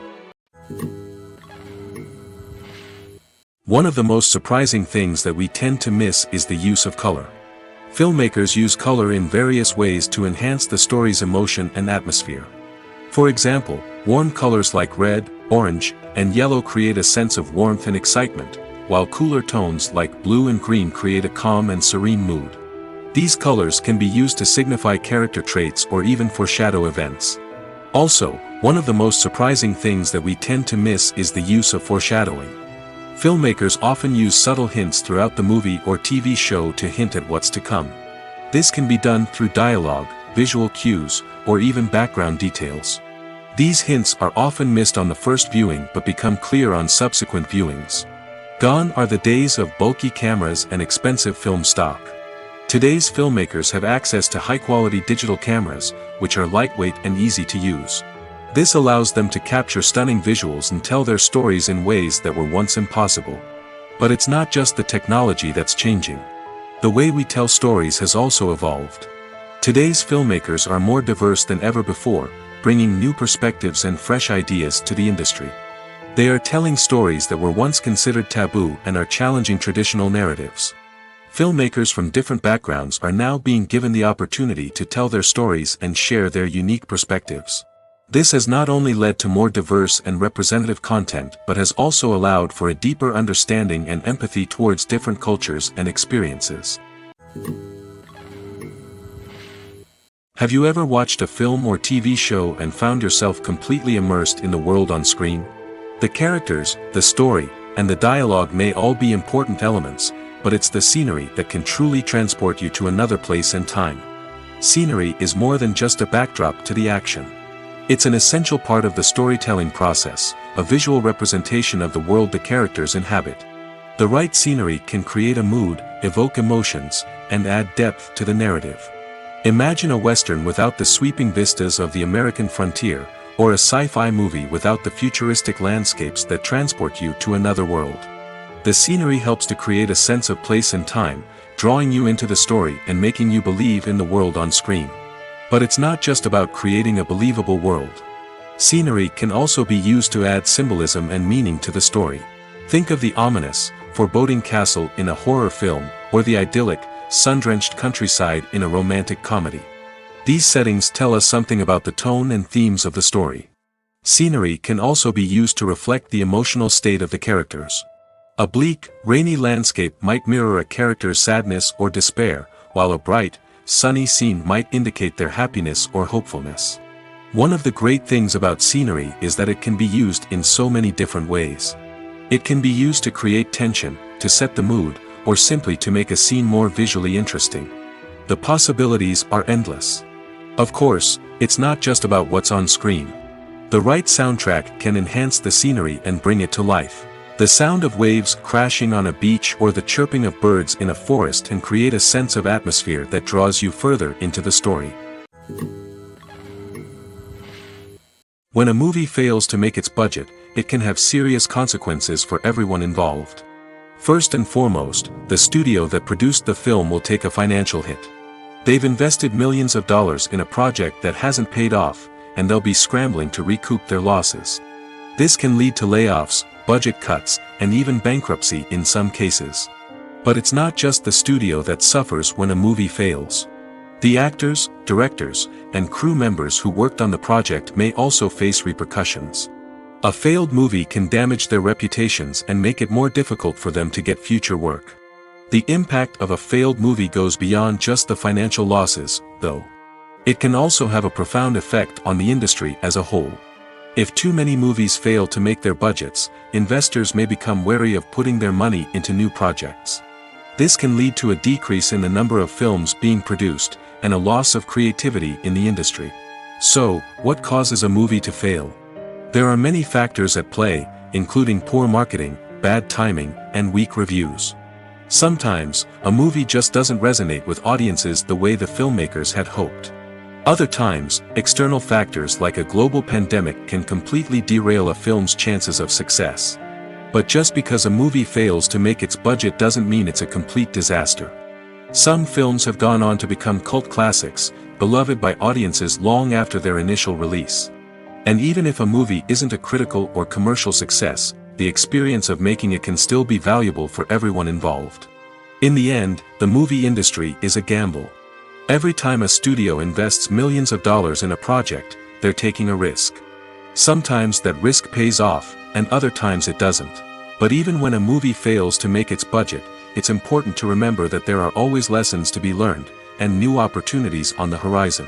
One of the most surprising things that we tend to miss is the use of color. Filmmakers use color in various ways to enhance the story's emotion and atmosphere. For example, warm colors like red, orange, and yellow create a sense of warmth and excitement, while cooler tones like blue and green create a calm and serene mood. These colors can be used to signify character traits or even foreshadow events. Also, one of the most surprising things that we tend to miss is the use of foreshadowing. Filmmakers often use subtle hints throughout the movie or TV show to hint at what's to come. This can be done through dialogue, visual cues, or even background details. These hints are often missed on the first viewing but become clear on subsequent viewings. Gone are the days of bulky cameras and expensive film stock. Today's filmmakers have access to high-quality digital cameras, which are lightweight and easy to use. This allows them to capture stunning visuals and tell their stories in ways that were once impossible. But it's not just the technology that's changing. The way we tell stories has also evolved. Today's filmmakers are more diverse than ever before, bringing new perspectives and fresh ideas to the industry. They are telling stories that were once considered taboo and are challenging traditional narratives. Filmmakers from different backgrounds are now being given the opportunity to tell their stories and share their unique perspectives. This has not only led to more diverse and representative content but has also allowed for a deeper understanding and empathy towards different cultures and experiences. Have you ever watched a film or TV show and found yourself completely immersed in the world on screen? The characters, the story, and the dialogue may all be important elements, but it's the scenery that can truly transport you to another place and time. Scenery is more than just a backdrop to the action. It's an essential part of the storytelling process, a visual representation of the world the characters inhabit. The right scenery can create a mood, evoke emotions, and add depth to the narrative. Imagine a Western without the sweeping vistas of the American frontier, or a sci-fi movie without the futuristic landscapes that transport you to another world. The scenery helps to create a sense of place and time, drawing you into the story and making you believe in the world on screen. But it's not just about creating a believable world. Scenery can also be used to add symbolism and meaning to the story. Think of the ominous, foreboding castle in a horror film, or the idyllic, sun-drenched countryside in a romantic comedy. These settings tell us something about the tone and themes of the story. Scenery can also be used to reflect the emotional state of the characters. A bleak, rainy landscape might mirror a character's sadness or despair, while a bright, sunny scene might indicate their happiness or hopefulness. One of the great things about scenery is that it can be used in so many different ways. It can be used to create tension, to set the mood, or simply to make a scene more visually interesting. The possibilities are endless. Of course, it's not just about what's on screen. The right soundtrack can enhance the scenery and bring it to life. The sound of waves crashing on a beach or the chirping of birds in a forest can create a sense of atmosphere that draws you further into the story. When a movie fails to make its budget, it can have serious consequences for everyone involved. First and foremost, the studio that produced the film will take a financial hit. They've invested millions of dollars in a project that hasn't paid off, and they'll be scrambling to recoup their losses. This can lead to layoffs, budget cuts, and even bankruptcy in some cases. But it's not just the studio that suffers when a movie fails. The actors, directors, and crew members who worked on the project may also face repercussions. A failed movie can damage their reputations and make it more difficult for them to get future work. The impact of a failed movie goes beyond just the financial losses, though. It can also have a profound effect on the industry as a whole. If too many movies fail to make their budgets, investors may become wary of putting their money into new projects. This can lead to a decrease in the number of films being produced, and a loss of creativity in the industry. So, what causes a movie to fail? There are many factors at play, including poor marketing, bad timing, and weak reviews. Sometimes, a movie just doesn't resonate with audiences the way the filmmakers had hoped. Other times, external factors like a global pandemic can completely derail a film's chances of success. But just because a movie fails to make its budget doesn't mean it's a complete disaster. Some films have gone on to become cult classics, beloved by audiences long after their initial release. And even if a movie isn't a critical or commercial success, the experience of making it can still be valuable for everyone involved. In the end, the movie industry is a gamble. Every time a studio invests millions of dollars in a project, they're taking a risk. Sometimes that risk pays off, and other times it doesn't. But even when a movie fails to make its budget, it's important to remember that there are always lessons to be learned, and new opportunities on the horizon.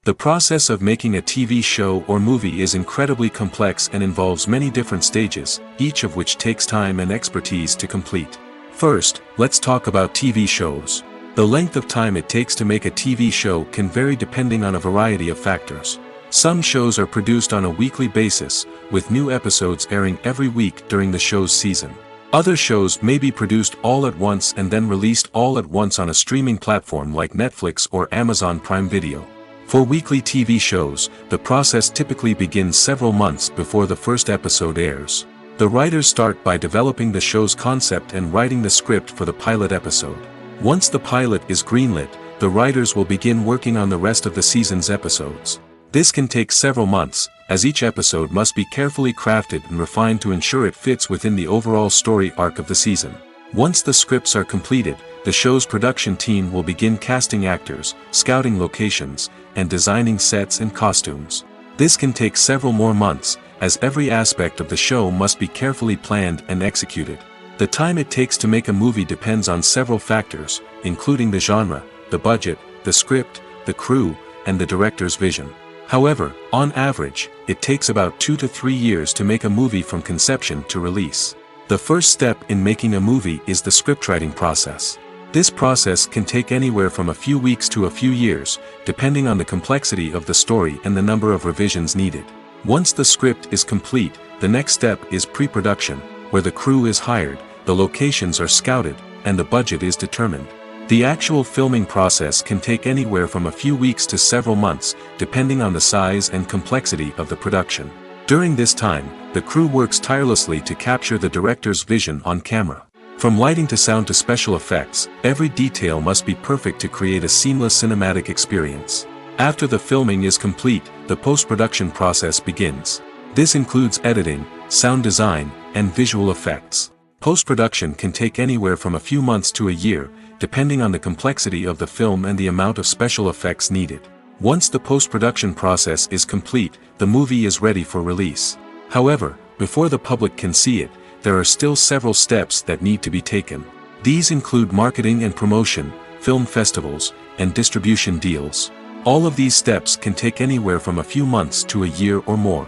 The process of making a TV show or movie is incredibly complex and involves many different stages, each of which takes time and expertise to complete. First, let's talk about TV shows. The length of time it takes to make a TV show can vary depending on a variety of factors. Some shows are produced on a weekly basis, with new episodes airing every week during the show's season. Other shows may be produced all at once and then released all at once on a streaming platform like Netflix or Amazon Prime Video. For weekly TV shows, the process typically begins several months before the first episode airs. The writers start by developing the show's concept and writing the script for the pilot episode. Once the pilot is greenlit, the writers will begin working on the rest of the season's episodes. This can take several months, as each episode must be carefully crafted and refined to ensure it fits within the overall story arc of the season. Once the scripts are completed, the show's production team will begin casting actors, scouting locations, and designing sets and costumes. This can take several more months, as every aspect of the show must be carefully planned and executed. The time it takes to make a movie depends on several factors, including the genre, the budget, the script, the crew, and the director's vision. However, on average, it takes about 2 to 3 years to make a movie from conception to release. The first step in making a movie is the scriptwriting process. This process can take anywhere from a few weeks to a few years, depending on the complexity of the story and the number of revisions needed. Once the script is complete, the next step is pre-production, where the crew is hired, the locations are scouted, and the budget is determined. The actual filming process can take anywhere from a few weeks to several months, depending on the size and complexity of the production. During this time, the crew works tirelessly to capture the director's vision on camera. From lighting to sound to special effects, every detail must be perfect to create a seamless cinematic experience. After the filming is complete, the post-production process begins. This includes editing, sound design, and visual effects. Post-production can take anywhere from a few months to a year, depending on the complexity of the film and the amount of special effects needed. Once the post-production process is complete, the movie is ready for release. However, before the public can see it, there are still several steps that need to be taken. These include marketing and promotion, film festivals, and distribution deals. All of these steps can take anywhere from a few months to a year or more.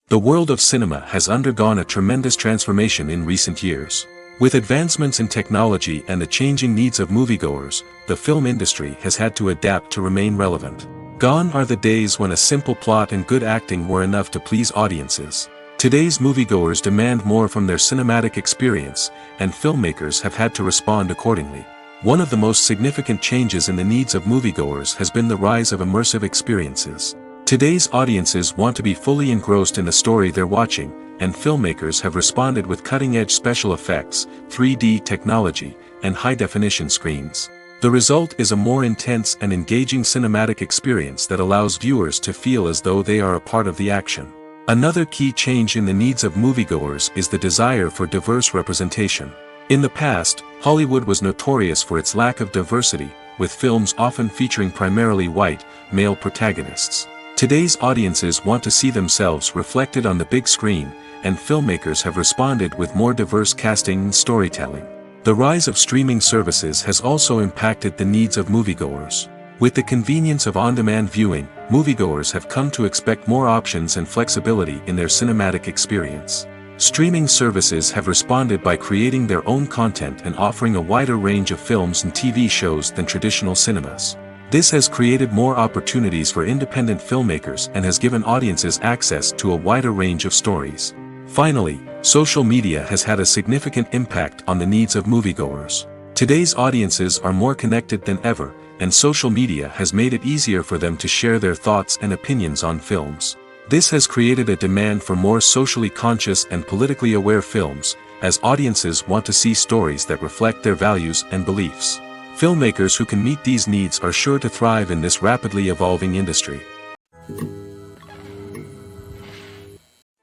The world of cinema has undergone a tremendous transformation in recent years. With advancements in technology and the changing needs of moviegoers, the film industry has had to adapt to remain relevant. Gone are the days when a simple plot and good acting were enough to please audiences. Today's moviegoers demand more from their cinematic experience, and filmmakers have had to respond accordingly. One of the most significant changes in the needs of moviegoers has been the rise of immersive experiences. Today's audiences want to be fully engrossed in the story they're watching, and filmmakers have responded with cutting-edge special effects, 3D technology, and high-definition screens. The result is a more intense and engaging cinematic experience that allows viewers to feel as though they are a part of the action. Another key change in the needs of moviegoers is the desire for diverse representation. In the past, Hollywood was notorious for its lack of diversity, with films often featuring primarily white, male protagonists. Today's audiences want to see themselves reflected on the big screen, and filmmakers have responded with more diverse casting and storytelling. The rise of streaming services has also impacted the needs of moviegoers. With the convenience of on-demand viewing, moviegoers have come to expect more options and flexibility in their cinematic experience. Streaming services have responded by creating their own content and offering a wider range of films and TV shows than traditional cinemas. This has created more opportunities for independent filmmakers and has given audiences access to a wider range of stories. Finally, Social media has had a significant impact on the needs of moviegoers. Today's audiences are more connected than ever, and social media has made it easier for them to share their thoughts and opinions on films. This has created a demand for more socially conscious and politically aware films, as audiences want to see stories that reflect their values and beliefs. Filmmakers who can meet these needs are sure to thrive in this rapidly evolving industry.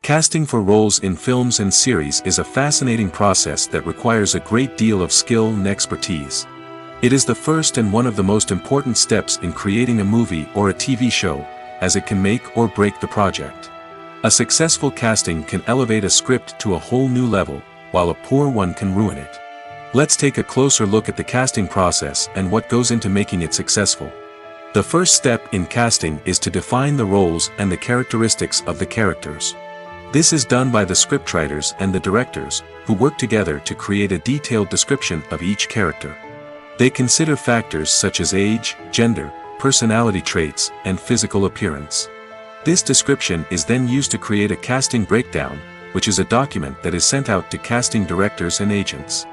Casting for roles in films and series is a fascinating process that requires a great deal of skill and expertise. It is the first and one of the most important steps in creating a movie or a TV show, as it can make or break the project. A successful casting can elevate a script to a whole new level, while a poor one can ruin it. Let's take a closer look at the casting process and what goes into making it successful. The first step in casting is to define the roles and the characteristics of the characters. This is done by the scriptwriters and the directors, who work together to create a detailed description of each character. They consider factors such as age, gender, personality traits, and physical appearance. This description is then used to create a casting breakdown, which is a document that is sent out to casting directors and agents.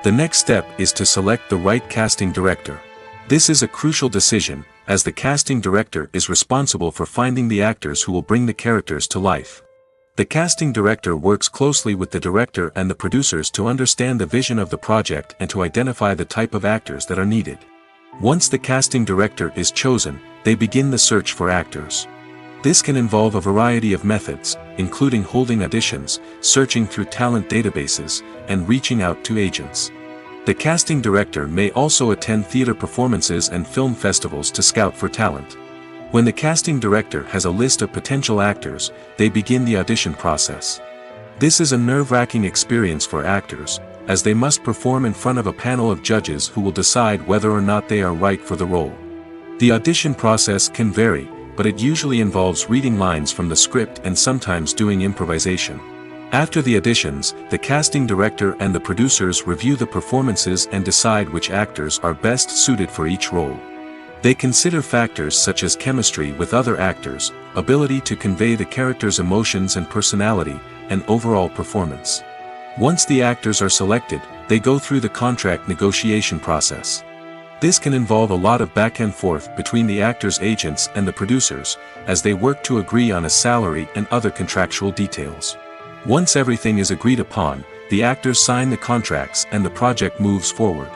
The next step is to select the right casting director. This is a crucial decision, as the casting director is responsible for finding the actors who will bring the characters to life. The casting director works closely with the director and the producers to understand the vision of the project and to identify the type of actors that are needed. Once the casting director is chosen, they begin the search for actors. This can involve a variety of methods, including holding auditions, searching through talent databases, and reaching out to agents. The casting director may also attend theater performances and film festivals to scout for talent. When the casting director has a list of potential actors, they begin the audition process. This is a nerve-wracking experience for actors, as they must perform in front of a panel of judges who will decide whether or not they are right for the role. The audition process can vary, but it usually involves reading lines from the script and sometimes doing improvisation. After the auditions, the casting director and the producers review the performances and decide which actors are best suited for each role. They consider factors such as chemistry with other actors, ability to convey the character's emotions and personality, and overall performance. Once the actors are selected, they go through the contract negotiation process. This can involve a lot of back and forth between the actors' agents and the producers, as they work to agree on a salary and other contractual details. Once everything is agreed upon, the actors sign the contracts and the project moves forward.